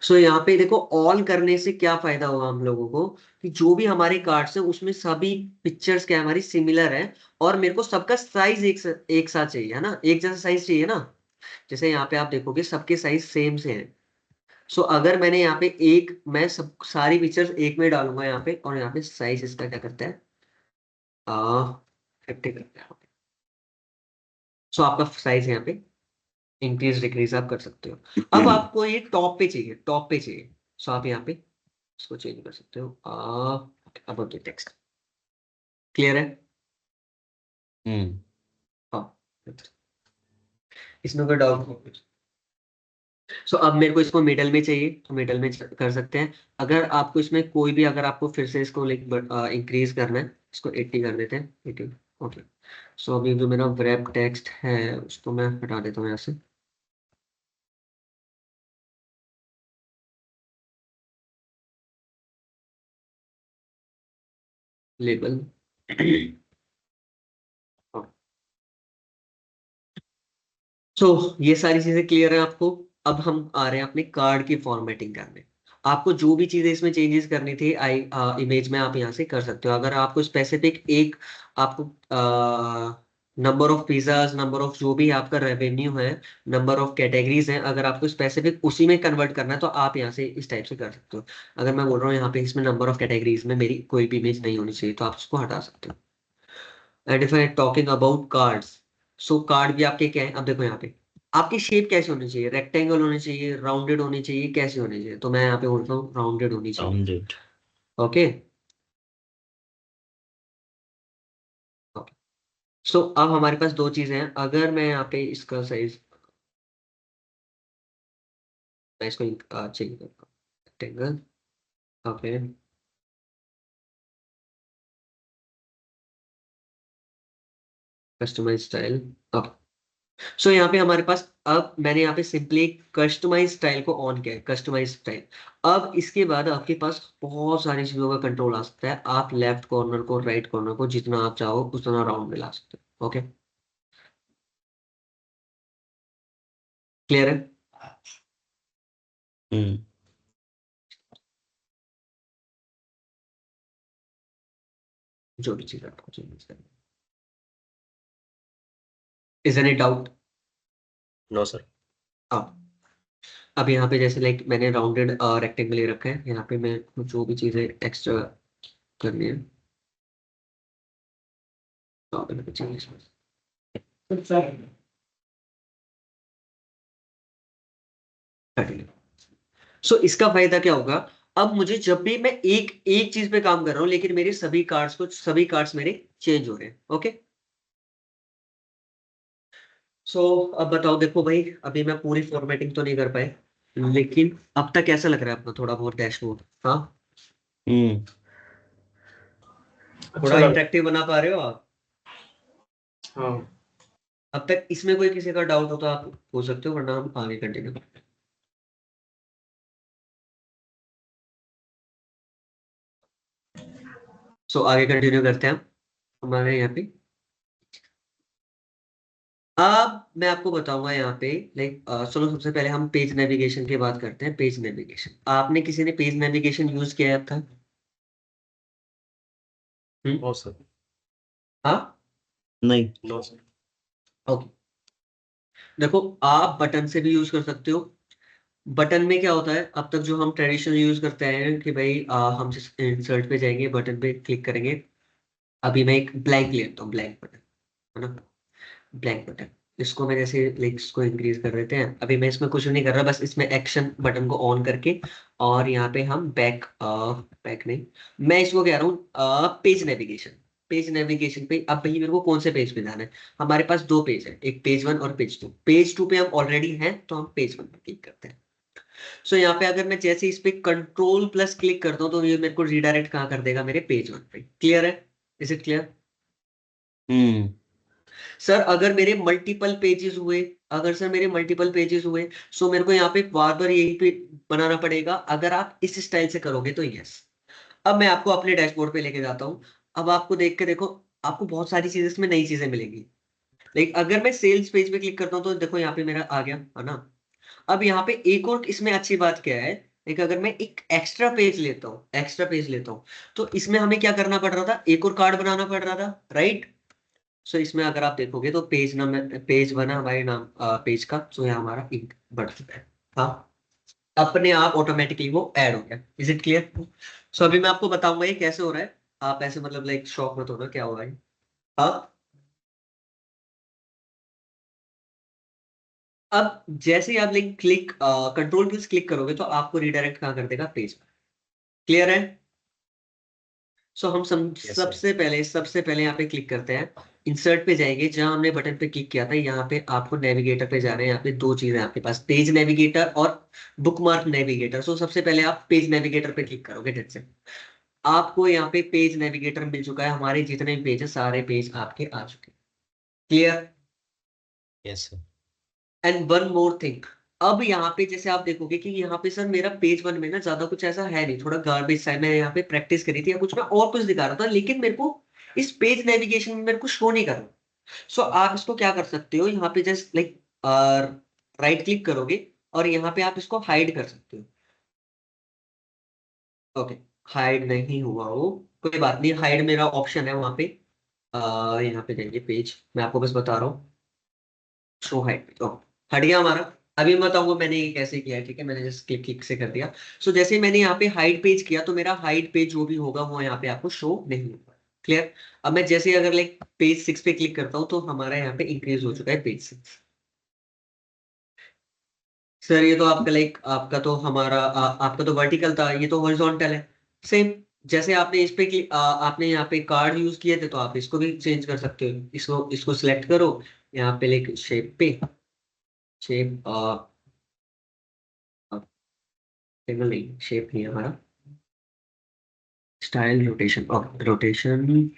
सो यहाँ पे देखो, ऑल करने से क्या फायदा होगा हम लोगों को, कि जो भी हमारे कार्ड्स है उसमें सभी पिक्चर्स क्या हमारी सिमिलर है, और मेरे को सबका साइज एक साथ चाहिए, है ना, एक जैसा साइज चाहिए ना। जैसे यहाँ पे आप देखोगे सबके साइज सेम से हैं। सो अगर मैंने यहाँ पे मैं सब सारी पिक्चर्स एक में डालूंगा यहाँ पे, और यहाँ पे साइज इसका क्या करता है, आ 50 करता है। सो आपका साइज यहाँ पे इंक्रीज डिक्रीज आप कर सकते हो। अब आपको ये टॉप पे चाहिए, सो आप यहाँ पे इसको चेंज कर सकते हो, अब टेक्स्ट। क्लियर है? हाँ, इसमें कोई डाउट? सो अब मेरे को इसको मिडल में चाहिए तो मिडल में कर सकते हैं। अगर आपको इसमें कोई भी, अगर आपको फिर से इसको लाइक इंक्रीज करना है, इसको 80 कर देते हैं, 80। ओके। सो अभी जो मेरा wrap टेक्स्ट है उसको मैं हटा देता हूँ यहाँ से। लेबल सो ये सारी चीजें क्लियर है आपको। अब हम आ रहे हैं अपने कार्ड की फॉर्मेटिंग करने। आपको जो भी चीजें इसमें चेंजेस करनी थी इमेज में आप यहाँ से कर सकते हो। अगर आपको स्पेसिफिक एक, आपको number of pizzas, number of जो भी आपका रेवेन्यू है, नंबर ऑफ कैटेगरीज हैं, अगर आपको स्पेसिफिक उसी में कन्वर्ट करना है तो आप यहाँ से इस टाइप से कर सकते हो। अगर मैं बोल रहा हूँ यहाँ पे इसमें नंबर ऑफ कैटेगरीज में मेरी कोई भी इमेज नहीं होनी चाहिए तो आप उसको हटा सकते हो। And if I talking about cards, so card भी आपके क्या है, अब देखो यहाँ पे आपकी शेप कैसी होनी चाहिए, रेक्टेंगल होनी चाहिए, राउंडेड होनी चाहिए, कैसी होनी चाहिए, तो मैं यहाँ पे बोलता हूँ राउंडेड होनी चाहिए। राउंडेड। ओके। सो अब हमारे पास दो चीजें हैं। अगर मैं यहाँ पे इसका साइज, मैं इसको चेंज करता हूँ, rectangle. Okay. Customise style. So यहाँ पे हमारे पास, अब मैंने यहाँ पे सिंपली कस्टमाइज स्टाइल को ऑन किया है, कस्टमाइज स्टाइल। अब इसके बाद आपके पास बहुत सारी चीजों का कंट्रोल आ सकता है। आप लेफ्ट कॉर्नर को, राइट कॉर्नर को जितना आप चाहो उतना राउंड में ला सकते हो। ओके, क्लियर है? हम्म जो भी चीज आपको चेंज करनी, is any doubt? No sir. अब यहाँ पे जैसे लाइक मैंने राउंडेड रेक्टेंगल ले रखा है, यहाँ पे मैं जो भी चीजें एक्स्ट्रा करनी है तो आप इनको चाहिए इसमें। सो इसका फायदा क्या होगा, अब मुझे जब भी मैं एक एक चीज पे काम कर रहा हूँ लेकिन मेरे सभी कार्ड्स मेरे चेंज हो रहे हैं। ओके, सो अब बताओ, देखो भाई अभी मैं पूरी फॉर्मेटिंग तो नहीं कर पाए, लेकिन अब तक कैसा लग रहा है अपना थोड़ा बहुत डैशबोर्ड? हाँ, हम्म थोड़ा इंटरेक्टिव बना पा रहे हो आप? हाँ अब तक इसमें कोई किसी का डाउट हो तो आप पूछ सकते हो, वरना हम आगे कंटिन्यू। सो आगे कंटिन्यू करते हैं हम हमारे यहाँ पे। अब मैं आपको बताऊंगा यहाँ पे लाइक चलो सबसे पहले हम पेज नेविगेशन की बात करते हैं। पेज नेविगेशन, आपने किसी ने पेज नेविगेशन यूज किया है अब तक? No sir. हाँ, नहीं। No sir. ओके। देखो, आप बटन से भी यूज कर सकते हो। बटन में क्या होता है, अब तक जो हम ट्रेडिशनल यूज करते हैं कि भाई हम जिस इंसर्ट पे जाएंगे, बटन पे क्लिक करेंगे। अभी मैं एक ब्लैंक लेता हूँ, ब्लैंक बटन, है ना, ब्लैंक बटन। इसको मैं जैसे लिंक्स को इंक्रीज कर देते हैं। अभी मैं इसमें कुछ नहीं कर रहा, बस इसमें एक्शन बटन को ऑन करके और यहाँ पे हम बैक नहीं, मैं इसको कह रहा हूँ पेज नेविगेशन। पेज नेविगेशन पे अब भाई मेरे को कौन से पेज पे जाना है? हमारे पास दो पेज है, एक पेज 1 और पेज 2। पेज 2 पे हम ऑलरेडी हैं तो हम पेज 1 पे क्लिक करते हैं। सो यहाँ पे अगर मैं जैसे इस पे कंट्रोल प्लस क्लिक करता हूँ तो ये मेरे को रिडायरेक्ट कहाँ कर देगा, मेरे पेज 1 पे। क्लियर है? Is it clear? Hmm sir अगर मेरे मल्टीपल पेजेस हुए, अगर सर मेरे मल्टीपल पेजेस हुए, सो मेरे को यहाँ पे बार बार यही पे बनाना पड़ेगा। अगर आप इस स्टाइल से करोगे तो यस। अब मैं आपको अपने डैशबोर्ड पे लेके जाता हूँ। अब आपको देख के देखो, आपको बहुत सारी चीजें इसमें नई चीजें मिलेंगी। लाइक अगर मैं सेल्स पेज पे क्लिक करता हूँ तो देखो यहाँ पे मेरा आ गया, है ना। अब यहाँ पे एक और इसमें अच्छी बात क्या है, एक अगर मैं एक एक्स्ट्रा पेज लेता हूँ तो इसमें हमें क्या करना पड़ रहा था, एक और कार्ड बनाना पड़ रहा था, राइट। सो इसमें अगर आप देखोगे तो पेज बना हमारे नाम पेज का, सो यहाँ हमारा इंक बढ़ चुका है। हाँ, अपने आप ऑटोमेटिकली वो ऐड हो गया। Is it clear? सो अभी मैं आपको बताऊंगा ये कैसे हो रहा है। आप ऐसे मतलब लाइक शॉक मत होना क्या हो रहा है। हाँ, अब जैसे ही आप लाइक कंट्रोल प्लस क्लिक करोगे तो आपको रिडायरेक्ट कहाँ कर देगा, पेज। क्लियर है? सो हम यस सर। सबसे पहले यहाँ पे क्लिक करते हैं, इंसर्ट पे जाएंगे, जहां हमने बटन पे क्लिक किया था यहाँ पे आपको नेविगेटर पे जाना है। यहाँ पे दो चीजें हैं आपके पास, पेज नेविगेटर और बुकमार्क नेविगेटर। सो सबसे पहले आप पेज नेविगेटर पे क्लिक करोगे, डेट से आपको यहाँ पे पेज नेविगेटर मिल चुका है। हमारे जितने भी पेज है सारे पेज आपके आ चुके हैं। Clear? Yes sir. And one more thing, अब यहाँ पे जैसे आप देखोगे कि यहाँ पे सर मेरा पेज 1 में ना ज्यादा कुछ ऐसा है नहीं, थोड़ा गार्बेज सा है। मैं यहाँ पे प्रैक्टिस करी थी या कुछ मैं और कुछ दिखा रहा था, लेकिन मेरे को इस पेज नेविगेशन में मेरे को शो नहीं कर रहा। सो आप इसको क्या कर सकते हो, यहाँ पे जस्ट लाइक राइट क्लिक करोगे और यहाँ पे आप इसको हाइड कर सकते हो। ओके, हाइड नहीं हुआ वो, कोई बात नहीं, हाइड मेरा ऑप्शन है वहां पे। यहाँ पे जाएंगे पेज, मैं आपको बस बता रहा हूँ, शो हाइड, तो हट गया हमारा। अभी मैं बताऊंगा मैंने ये कैसे किया है, ठीक है। मैंने जस्ट क्लिक क्लिक से कर दिया। सो जैसे ही मैंने यहाँ पे हाइड पेज किया तो मेरा हाइड पेज जो भी होगा वो यहाँ पे आपको शो नहीं होगा। क्लियर? अब मैं जैसे ही अगर लाइक पेज 6 पे क्लिक करता हूँ तो हमारा यहाँ पे इंक्रीज हो चुका है पेज 6। सर ये तो आपका लाइक आपका तो आपका तो वर्टिकल था, ये तो हॉरिजॉन्टल है। सेम, जैसे आपने इस पे आपने यहाँ पे कार्ड यूज किए थे तो आप इसको भी चेंज कर सकते हो। इसको इसको सिलेक्ट करो, यहाँ पे लाइक शेप पे, शेप टेबल नहीं, शेप नहीं है हमारा, स्टाइल रोटेशन, और रोटेशन नहीं।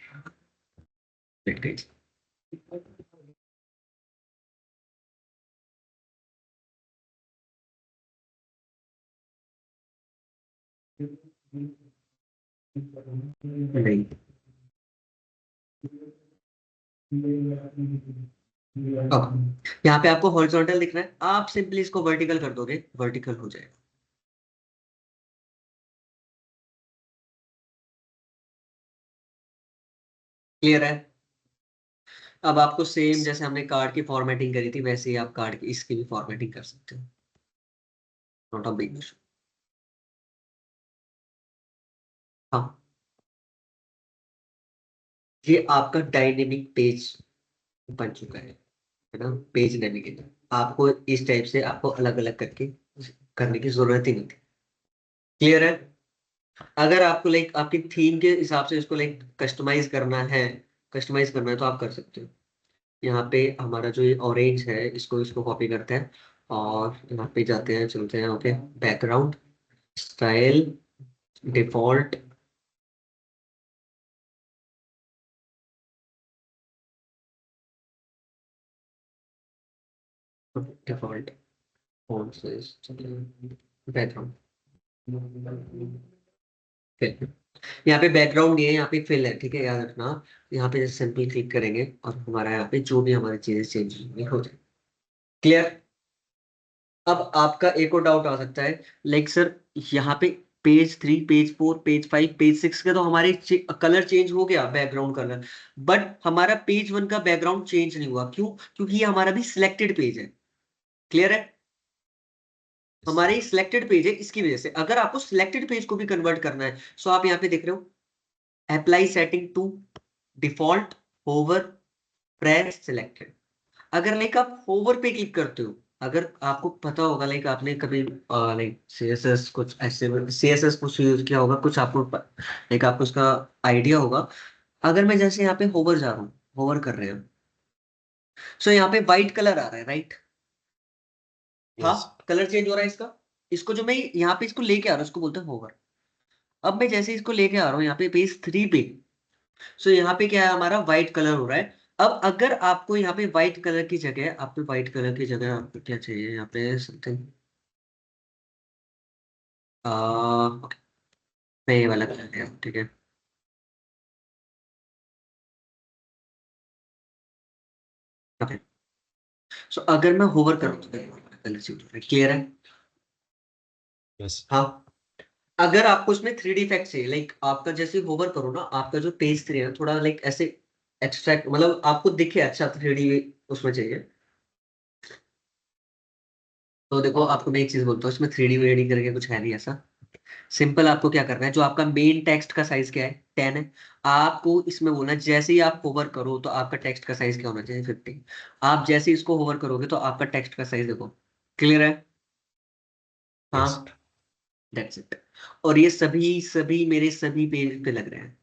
अब यहाँ पे आपको हॉरिजॉन्टल दिख रहा है, आप सिंपली इसको वर्टिकल कर दोगे, वर्टिकल हो जाएगा। क्लियर है? अब आपको सेम जैसे हमने कार्ड की फॉर्मेटिंग करी थी वैसे ही आप कार्ड की इसकी भी फॉर्मेटिंग कर सकते हो, नॉट अ बिग इशू। हाँ, ये आपका डायनेमिक पेज बन चुका है ना, पेज नेविगेटर। आपको इस टाइप से आपको अलग अलग करके करने की जरूरत ही नहीं थी। क्लियर है? अगर आपको लाइक आपकी थीम के हिसाब से इसको लाइक कस्टमाइज करना है तो आप कर सकते हो। यहाँ पे हमारा जो ये ऑरेंज है इसको कॉपी करते हैं और यहाँ पे जाते हैं, चलते हैं okay, background style default, default font size, background fill. यहाँ पे बैकग्राउंड ये है, यहाँ पे फिल है, ठीक है, याद रखना। यहाँ पे जैसे सिंपल क्लिक करेंगे और हमारा यहाँ पे जो भी हमारी चीजें चेंज हो जाए। क्लियर? अब आपका एक और डाउट आ सकता है, लाइक सर यहाँ पे पेज 3 पेज 4 पेज 5 पेज 6 का तो हमारे कलर चेंज हो गया, बैकग्राउंड कलर, बट हमारा पेज 1 का बैकग्राउंड चेंज नहीं हुआ, क्यों? क्योंकि ये हमारा भी सिलेक्टेड पेज है। क्लियर है? हमारे सिलेक्टेड पेज है, इसकी वजह से अगर आपको सिलेक्टेड पेज को भी कन्वर्ट करना है सो आप यहाँ पे देख रहे हो apply setting to default hover press selected. अगर लाइक आप होवर पे क्लिक करते हो, अगर आपको पता होगा लाइक आपने कभी लाइक सीएसएस कुछ ऐसे सीएसएस कुछ यूज किया होगा, कुछ आपको लाइक आपको उसका आइडिया होगा। अगर मैं जैसे यहाँ पे होवर जा रहा हूँ, होवर कर रहे हैं, सो यहाँ पे व्हाइट कलर आ रहा है, राइट? हाँ, कलर चेंज हो रहा है इसका। इसको जो मैं यहाँ पे इसको लेके आ रहा हूँ इसको बोलते हैं होवर। अब मैं जैसे इसको लेके आ रहा हूँ यहाँ पे पेज 3 पे, सो यहाँ पे क्या है, हमारा व्हाइट कलर हो रहा है। अब अगर आपको यहाँ पे व्हाइट कलर की जगह, आपको व्हाइट कलर की जगह आपको क्या चाहिए यहाँ पे समथिंग, ओके, मैं ये वाला कलर है, ठीक है। ओके, सो अगर मैं होवर करूँ तो कलर चेंज हो रहा है। क्लियर है? यस। हाँ, अगर आपको इसमें 3D इफेक्ट चाहिए, लाइक आपका जैसे होवर करो ना, आपका जो पेज 3 है थोड़ा लाइक ऐसे एक्सट्रैक्ट, मतलब आपको दिखे अच्छा 3D उसमें चाहिए, तो देखो आपको मैं एक चीज बोलता हूँ, इसमें 3D वेडी करके कुछ है नहीं ऐसा। सिंपल आपको क्या करना है, जो आपका मेन टेक्स्ट का साइज क्या है, 10 है, आपको इसमें बोलना है जैसे ही आप होवर करो तो आपका टेक्स्ट का साइज क्या होना चाहिए, 15। आप जैसे ही इसको होवर करोगे तो आपका टेक्स्ट का साइज देखो। क्लियर है? यस। हाँ, दैट्स इट। और ये सभी सभी मेरे सभी पेज पे लग रहे हैं।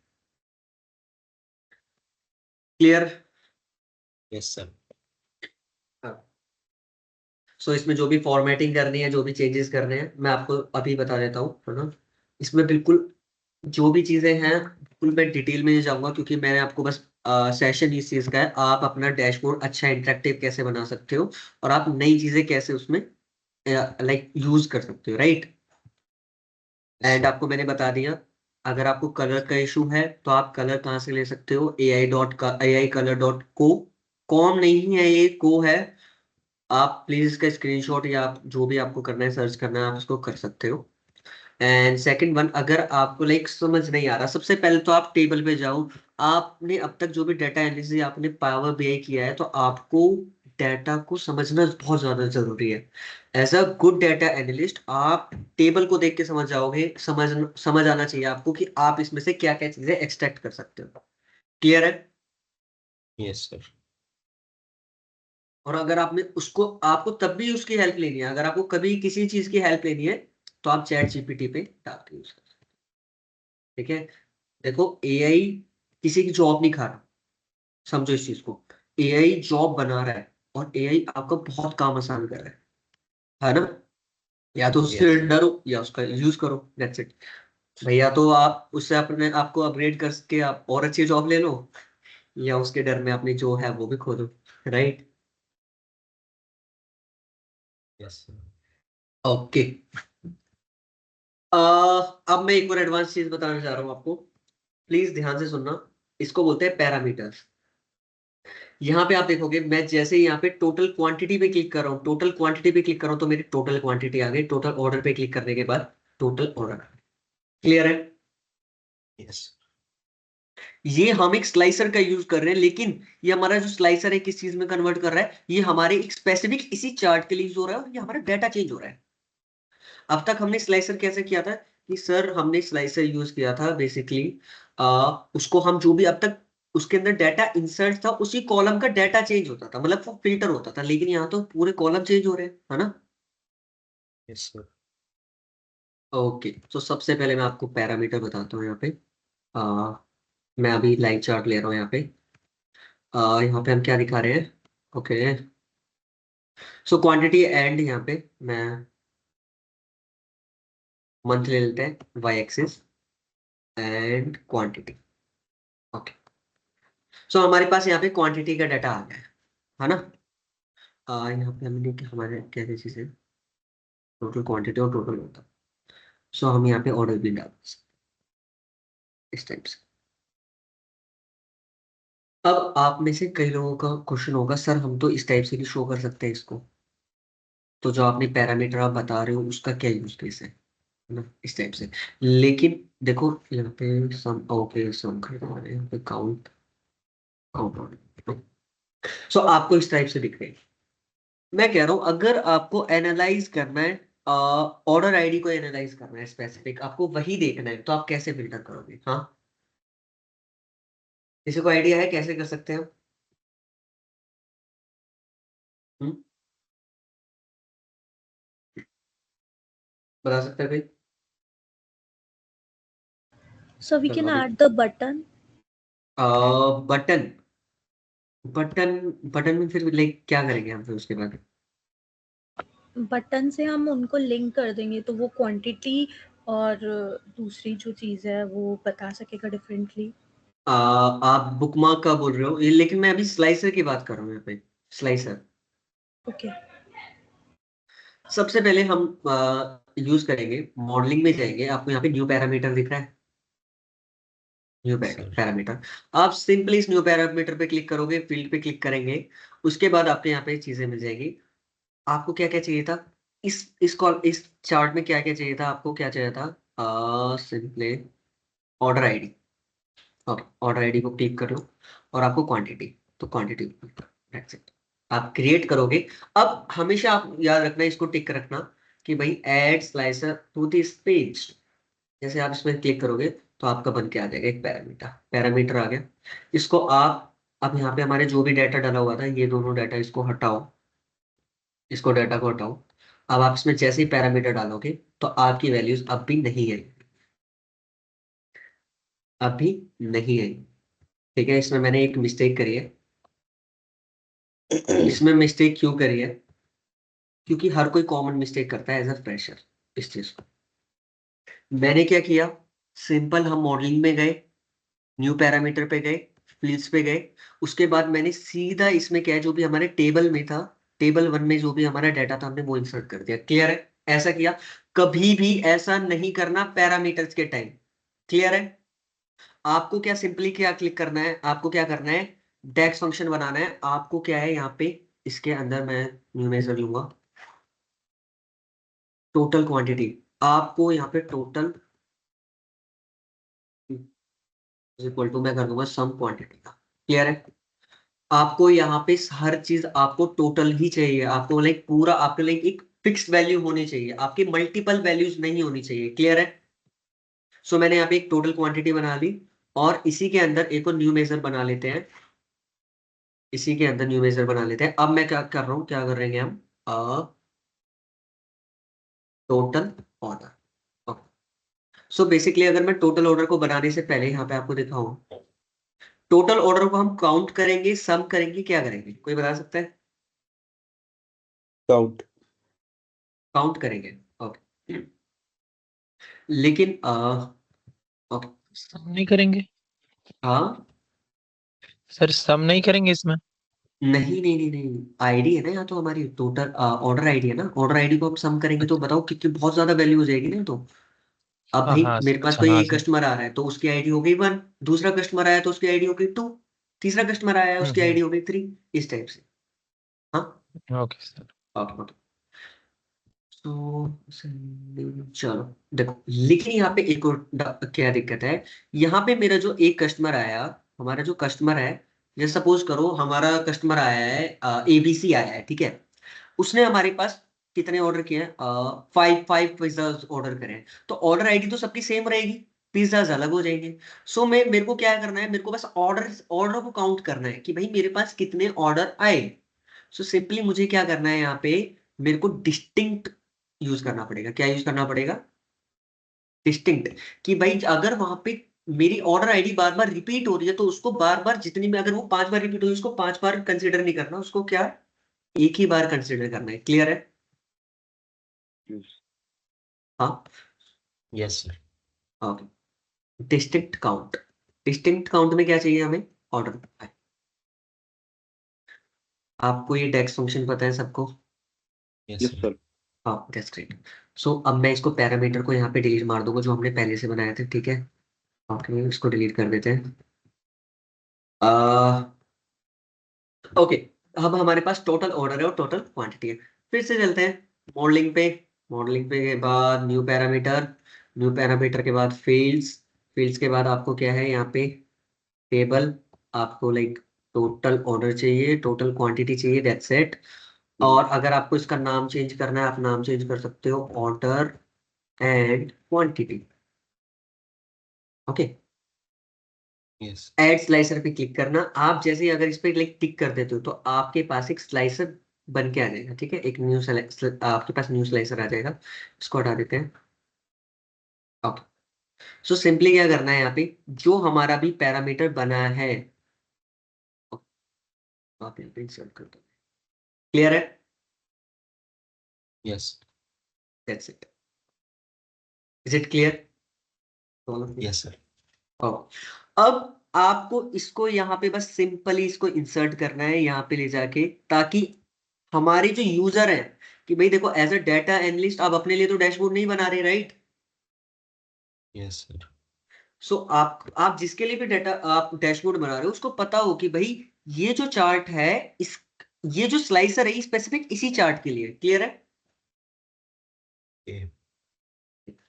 क्लियर? Yes sir. सो इसमें जो भी फॉर्मेटिंग करनी है, जो भी चेंजेस करने हैं, मैं आपको अभी बता देता हूँ, है ना। इसमें बिल्कुल जो भी चीजें हैं बिल्कुल मैं डिटेल में नहीं जाऊंगा, क्योंकि मैंने आपको बस सेशन इस चीज का है, आप अपना डैशबोर्ड अच्छा इंटरेक्टिव कैसे बना सकते हो और आप नई चीजें कैसे उसमें लाइक यूज कर सकते हो, राइट? एंड आपको मैंने बता दिया, अगर आपको कलर का इशू है तो आप कलर कहाँ से ले सकते हो, AI color.co, कॉम नहीं है ये, को है। आप प्लीज इसका स्क्रीनशॉट या आप जो भी आपको करना है, सर्च करना है, आप उसको कर सकते हो। एंड सेकंड वन, अगर आपको लाइक समझ नहीं आ रहा, सबसे पहले तो आप टेबल पे जाओ। आपने अब तक जो भी डाटा एनालिसिस आपने पावर बीआई किया है, तो आपको डाटा को समझना बहुत ज्यादा जरूरी है। As a good data analyst आप टेबल को देख के समझ जाओगे, समझ आना चाहिए आपको कि आप इसमें से क्या क्या चीजें एक्सट्रैक्ट कर सकते हो। क्लियर है? Yes sir. और अगर आपने उसको, आपको तब भी उसकी हेल्प लेनी है, अगर आपको कभी किसी चीज की हेल्प लेनी है तो आप चैट जीपीटी पे डाल के यूज कर सकते हो। ठीक है? देखो, एआई किसी की जॉब नहीं खा रहा, समझो इस चीज को। एआई जॉब बना रहा है और एआई आपका बहुत काम आसान कर रहा है ना। या तो उससे यस। डरो या उसका यूज करो, दैट्स इट। भैया तो आप उससे अपने आपको अपग्रेड करके आप और अच्छी जॉब ले लो, या उसके डर में अपनी जो है वो भी खो दो, राइट? यस। ओके, अब मैं एक और एडवांस चीज बताना चाह रहा हूँ आपको, प्लीज ध्यान से सुनना। इसको बोलते हैं पैरामीटर्स। यहाँ पे आप देखोगे, मैं जैसे ही यहाँ पे टोटल क्वांटिटी पे क्लिक कर रहा हूँ, टोटल क्वांटिटी पे क्लिक कर रहा हूँ तो मेरी टोटल क्वांटिटी आ गई, टोटल ऑर्डर पे क्लिक करने के बाद टोटल ऑर्डर। क्लियर है? यस। ये हम एक स्लाइसर का यूज कर रहे हैं, लेकिन ये हमारा जो स्लाइसर है किस चीज में कन्वर्ट कर रहा है, ये हमारे एक स्पेसिफिक इसी चार्ट के लिए यूज हो रहा है, और ये हमारा डाटा चेंज हो रहा है। अब तक हमने स्लाइसर कैसे किया था कि सर हमने स्लाइसर यूज किया था बेसिकली, उसको हम जो भी अब तक उसके अंदर डाटा इंसर्ट था उसी कॉलम का डाटा चेंज होता था, मतलब वो फिल्टर होता था, लेकिन यहाँ तो पूरे कॉलम चेंज हो रहे हैं, है ना। Yes, sir. ओके, तो सबसे पहले मैं आपको पैरामीटर बताता हूँ यहाँ पे। आ, मैं अभी लाइन चार्ट ले रहा हूँ यहाँ पे। यहाँ पे हम क्या दिखा रहे हैं, ओके। सो क्वांटिटी एंड यहाँ पे मैं मंथ ले लेते हैं, Y axis and quantity. Okay, so हमारे पास यहाँ पे क्वांटिटी का डाटा आ गया है ना। यहाँ पे हमने हमारे क्या क्या चीजें, टोटल क्वांटिटी और टोटल होता। सो हम यहाँ पे ऑर्डर भी डाल सकते हैं इस टाइप से। अब आप में से कई लोगों का क्वेश्चन होगा, सर हम तो इस टाइप से भी शो कर सकते हैं इसको, तो जो आपने पैरामीटर आप बता रहे हो उसका क्या यूज केस है ना, इस टाइप से। लेकिन देखो यहाँ पे सम, ओके सम करना है, यहाँ पे काउंट काउंट। सो आपको इस टाइप से दिख रही है। मैं कह रहा हूं अगर आपको एनालाइज करना है, ऑर्डर आईडी को एनालाइज करना है स्पेसिफिक, आपको वही देखना है, तो आप कैसे फिल्टर करोगे? हाँ, किसी को आइडिया है कैसे कर सकते हैं हम? हम्म, बता सकते हैं भाई? So we can चलो अभी add the button. Button button button में फिर लाइक क्या करेंगे हम फिर उसके बाद? बटन से हम उनको लिंक कर देंगे तो वो क्वांटिटी और दूसरी जो चीज़ है वो बता सकेगा डिफरेंटली। आप बुकमार्क का बोल रहे हो, लेकिन मैं अभी स्लाइसर की बात कर रहा हूँ यहाँ पे। Slicer okay. सबसे पहले हम यूज करेंगे, मॉडलिंग में जाएंगे, आपको यहाँ पे न्यू पैरामीटर दिख रहा है, न्यू Sir. पैरामीटर। आप सिंपली इस न्यू पैरामीटर पे क्लिक करोगे, फील्ड पे क्लिक करेंगे, उसके बाद आपको यहाँ पे चीजें मिल जाएगी। आपको क्या क्या चाहिए था इस चार्ट में, क्या क्या चाहिए था आपको, क्या चाहिए था? सिंपली ऑर्डर आईडी, और ऑर्डर आईडी को क्लिक कर लो, और आपको क्वांटिटी, तो क्वांटिटी दैट्स इट, आप क्रिएट करोगे। अब हमेशा आप याद रखना, इसको टिक रखना कि भाई add slicer to this page. जैसे आप इसमें क्लिक करोगे तो आपका बन के आ जाएगा एक पैरामीटर, पैरामीटर आ गया। इसको आप, अब यहाँ पे हमारे जो भी डाटा डाला हुआ था, ये दोनों डाटा इसको हटाओ, इसको डाटा को हटाओ। अब आप इसमें जैसे ही पैरामीटर डालोगे तो आपकी वैल्यूज अब भी नहीं आई, अभी नहीं आई। ठीक है, इसमें मैंने एक मिस्टेक करी है। इसमें मिस्टेक क्यों करी है? क्योंकि हर कोई कॉमन मिस्टेक करता है एज अ फ्रेशर इस चीज को। मैंने क्या किया, सिंपल हम मॉडलिंग में गए, न्यू पैरामीटर पे गए, फील्ड्स पे गए, उसके बाद मैंने सीधा इसमें क्या है, जो भी हमारे टेबल में था, टेबल वन में जो भी हमारा डाटा था हमने वो इंसर्ट कर दिया। क्लियर है? ऐसा किया। कभी भी ऐसा नहीं करना पैरामीटर्स के टाइम। क्लियर है? आपको क्या सिंपली क्या क्लिक करना है, आपको क्या करना है, डेक्स फंक्शन बनाना है। आपको क्या है यहाँ पे, इसके अंदर मैं न्यू मेजर लूंगा, टोटल क्वांटिटी। आपको यहाँ पे टोटल इक्वल टू मैं कर दूंगा सम क्वांटिटी का। क्लियर है? आपको यहाँ पे हर चीज आपको टोटल ही चाहिए, आपको लाइक पूरा आपके लाइक एक फिक्स्ड वैल्यू होनी चाहिए, आपकी मल्टीपल वैल्यूज नहीं होनी चाहिए। क्लियर है? सो मैंने यहाँ पे एक टोटल क्वांटिटी बना ली, और इसी के अंदर एक और न्यू मेजर बना लेते हैं, इसी के अंदर न्यू मेजर बना लेते हैं। अब मैं क्या कर रहा हूँ, क्या कर रहे हैं हम, टोटल ऑर्डर। सो बेसिकली अगर मैं टोटल ऑर्डर को बनाने से पहले यहाँ पे आपको दिखाऊं, टोटल ऑर्डर को हम काउंट करेंगे, सम करेंगे, क्या करेंगे, कोई बता सकता है? काउंट। काउंट करेंगे, ओके। लेकिन ओके, सम नहीं करेंगे हाँ, सर, सम नहीं करेंगे इसमें? नहीं नहीं नहीं नहीं, आईडी है ना यहाँ, तो हमारी टोटल ऑर्डर आईडी है ना, ऑर्डर आईडी को आप सम करेंगे तो बताओ कितनी बहुत ज्यादा वैल्यू हो जाएगी ना। तो अब हाँ भाई हाँ मेरे पास अच्छा, कोई हाँ एक सर। कस्टमर आ रहा है तो उसकी आईडी हो गई 1, दूसरा कस्टमर आया तो उसकी आईडी हो गई 2, तीसरा कस्टमर आया है उसकी आईडी हो गई 3, इस टाइप से। हाँ, ओके सर। ओके। चलो देखो, लेकिन यहाँ पे एक और क्या दिक्कत है। यहाँ पे मेरा जो एक कस्टमर आया, हमारा जो कस्टमर है, जैसे सपोज करो हमारा कस्टमर आया है, ABC आया है, ठीक है। उसने हमारे पास कितने ऑर्डर किए हैं? 5 पिज्जा ऑर्डर करे हैं। तो ऑर्डर आईडी तो सबकी सेम रहेगी, पिज्जाज अलग हो जाएंगे। सो मेरे को क्या करना है, मेरे को बस ऑर्डर ऑर्डर को काउंट करना है कि भाई मेरे पास कितने ऑर्डर आए। सो सिंपली मुझे क्या करना है यहाँ पे, मेरे को डिस्टिंक्ट यूज करना पड़ेगा। क्या यूज करना पड़ेगा? डिस्टिंक्ट। कि भाई अगर वहां पे मेरी ऑर्डर आईडी बार बार रिपीट हो रही है, तो उसको बार बार जितनी में, अगर वो 5 बार रिपीट हो रही है, उसको 5 बार कंसिडर नहीं करना, उसको क्या एक ही बार कंसिडर करना है। क्लियर है? हाँ, yes sir. Okay. Distinct count, distinct count में क्या चाहिए हमें? ऑर्डर। आपको ये डेक्स फंक्शन पता है सबको? Yes yes sir. सर। हाँ, दैट्स ग्रेट। सो अब मैं इसको पैरामीटर को यहाँ पे डिलीट मार दूंगा, जो हमने पहले से बनाया था, ठीक है। ओके, इसको डिलीट कर देते हैं। ओके, अब हमारे पास टोटल ऑर्डर है और टोटल क्वांटिटी है। फिर से चलते हैं मॉडलिंग पे। मॉडलिंग पे के बाद न्यू पैरामीटर, न्यू पैरामीटर के बाद फील्ड्स, फील्ड्स के बाद आपको क्या है यहाँ पे? टेबल। आपको लाइक टोटल ऑर्डर चाहिए, टोटल क्वांटिटी चाहिए, दैट्स इट। और अगर आपको इसका नाम चेंज करना है, आप नाम चेंज कर सकते हो, order and quantity. Okay. Yes. Add slicer पे क्लिक करना। आप जैसे ही अगर इस पे लाइक टिक कर देते हो, तो आपके पास एक स्लाइसर बन के आ जाएगा, ठीक है। एक न्यू आपके पास न्यू स्लाइसर आ जाएगा। इसको हटा देते हैं। ओके। सो सिंपली क्या करना है यहाँ पे, जो हमारा भी पैरामीटर बना है, आप यहाँ पे इंसर्ट कर दो। क्लियर है? Yes. That's it. Is it clear? Yes sir. अब आपको इसको यहाँ पे बस सिंपली इसको इंसर्ट करना है यहाँ पे ले जाके, ताकि हमारे जो यूजर है, कि भाई देखो एज अ डेटा एनालिस्ट आप अपने लिए तो डैशबोर्ड नहीं बना रहे, राइट? Yes sir. सो आप जिसके लिए भी डेटा आप डैशबोर्ड बना रहे हो, उसको पता हो कि भाई ये जो चार्ट है, इस ये जो स्लाइसर है स्पेसिफिक इसी चार्ट के लिए। क्लियर है?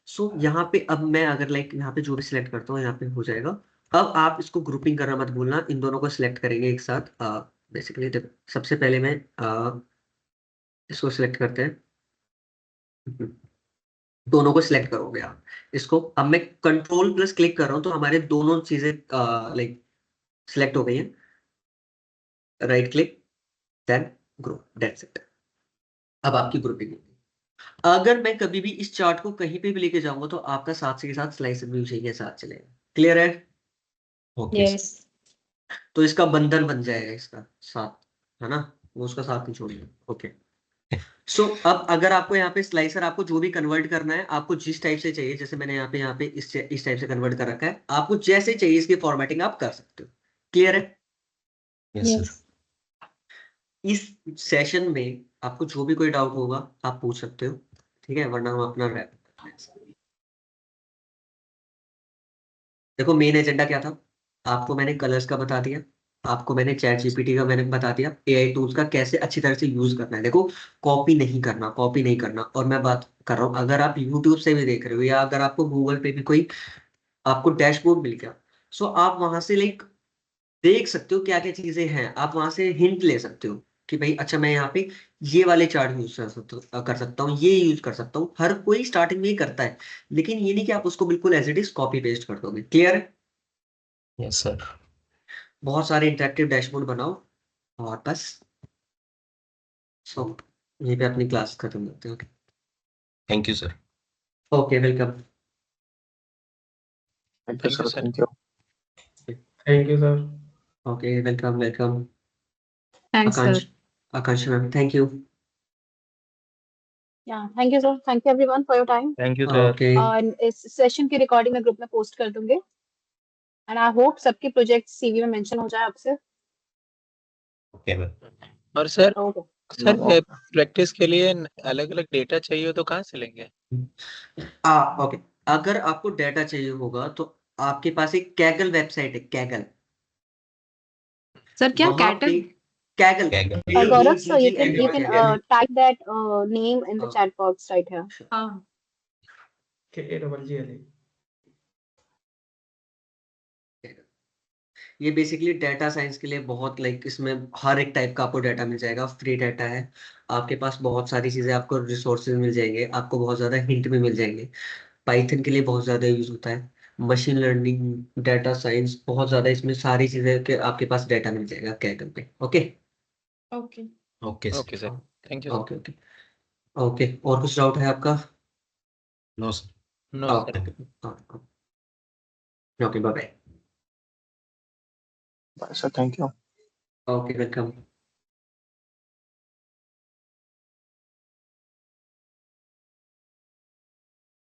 सो यहाँ पे अब मैं अगर लाइक यहाँ पे जो भी सिलेक्ट करता हूँ, यहाँ पे हो जाएगा। अब आप इसको ग्रुपिंग करना मत भूलना, इन दोनों को सिलेक्ट करेंगे एक साथ। बेसिकली सबसे पहले मैं इसको सिलेक्ट करते हैं। दोनों को सिलेक्ट करोगे आप इसको। अब मैं कंट्रोल प्लस क्लिक कर रहा हूँ, तो हमारे दोनों चीजें लाइक सिलेक्ट हो गई हैं। Right click, then group, that's it. अब आपकी ग्रुपिंग होगी। अगर मैं कभी भी इस चार्ट को कहीं पे भी लेके जाऊंगा, तो आपका साथ के साथ स्लाइसर भी उसी के साथ चलेगा। क्लियर है? Okay sir. यस। तो इसका बंधन बन जाएगा, इसका साथ, है ना? वो उसका साथ नहीं छोड़ेगा। ओके। सो अब अगर आपको यहाँ पे स्लाइसर, आपको जो भी कन्वर्ट करना है, आपको जिस टाइप से चाहिए, जैसे मैंने यहाँ पे इस टाइप से कन्वर्ट कर रखा है, आपको जैसे चाहिए इसकी फॉर्मेटिंग आप कर सकते हो। क्लियर है? Yes sir. यस। इस सेशन में आपको जो भी कोई डाउट होगा आप पूछ सकते हो, ठीक है, वरना हम अपना रैप। देखो मेन एजेंडा क्या था, आपको मैंने कलर्स का बता दिया, आपको मैंने चैट जीपीटी का मैंने बता दिया, AI टूल्स का कैसे अच्छी तरह से यूज करना है। देखो कॉपी नहीं करना, कॉपी नहीं करना। और मैं बात कर रहा हूँ, अगर आप यूट्यूब से भी देख रहे हो, या अगर आपको गूगल पे भी कोई आपको डैशबोर्ड मिल गया, सो आप वहां से लाइक देख सकते हो क्या क्या चीजें हैं, आप वहां से हिंट ले सकते हो कि भाई अच्छा मैं यहाँ पे ये वाले चार्ट यूज कर सकता हूँ, ये यूज कर सकता हूँ। हर कोई स्टार्टिंग में ही करता है, लेकिन ये नहीं कि आप उसको बिल्कुल as it is copy paste कर दोगे। क्लियर है? Yes sir. बहुत सारे इंटरेक्टिव डैशबोर्ड बनाओ, और बस सो यहीं पे अपनी क्लास खत्म करते हैं। Thank you sir. Okay, welcome. Thank you Thank you, sir. sir. Thank you. Thank you, sir. Okay, welcome welcome. Thanks Akanksh, sir. Akanksha ma'am, thank you. Yeah, thank you sir. Thank you everyone for your time. Thank you sir. Okay, और इस session की recording मैं group में post कर दूंगी and I hope सबके project CV में mention हो जाए आपसे। Okay ma'am. और सर ओके। सर प्रैक्टिस के लिए अलग अलग डेटा चाहिए हो तो कहाँ से लेंगे? ओके। अगर आपको डाटा चाहिए होगा, तो आपके पास एक कैगल वेबसाइट है, कैगल। सर क्या वहां पे cattle? Kaggle Kaggle. Gaurav, so you can KAGGL. type that name in the Oh. chat box right here. हाँ KAGGL. ये बेसिकली डाटा साइंस के लिए बहुत लाइक इसमें हर एक टाइप का आपको डाटा मिल जाएगा, फ्री डाटा है आपके पास, बहुत सारी चीज़ें आपको रिसोर्सेज मिल जाएंगे, आपको बहुत ज़्यादा हिंट भी मिल जाएंगे। पाइथन के लिए बहुत ज़्यादा यूज होता है, मशीन लर्निंग, डाटा साइंस, बहुत ज़्यादा इसमें सारी चीज़ें के आपके पास डाटा मिल जाएगा कैगल पे। Okay okay okay sir. Okay sir, thank you sir. Okay okay okay, और कुछ डाउट है आपका? No sir. No okay sir. Okay, bye bye. Bye sir, thank you. Okay, welcome.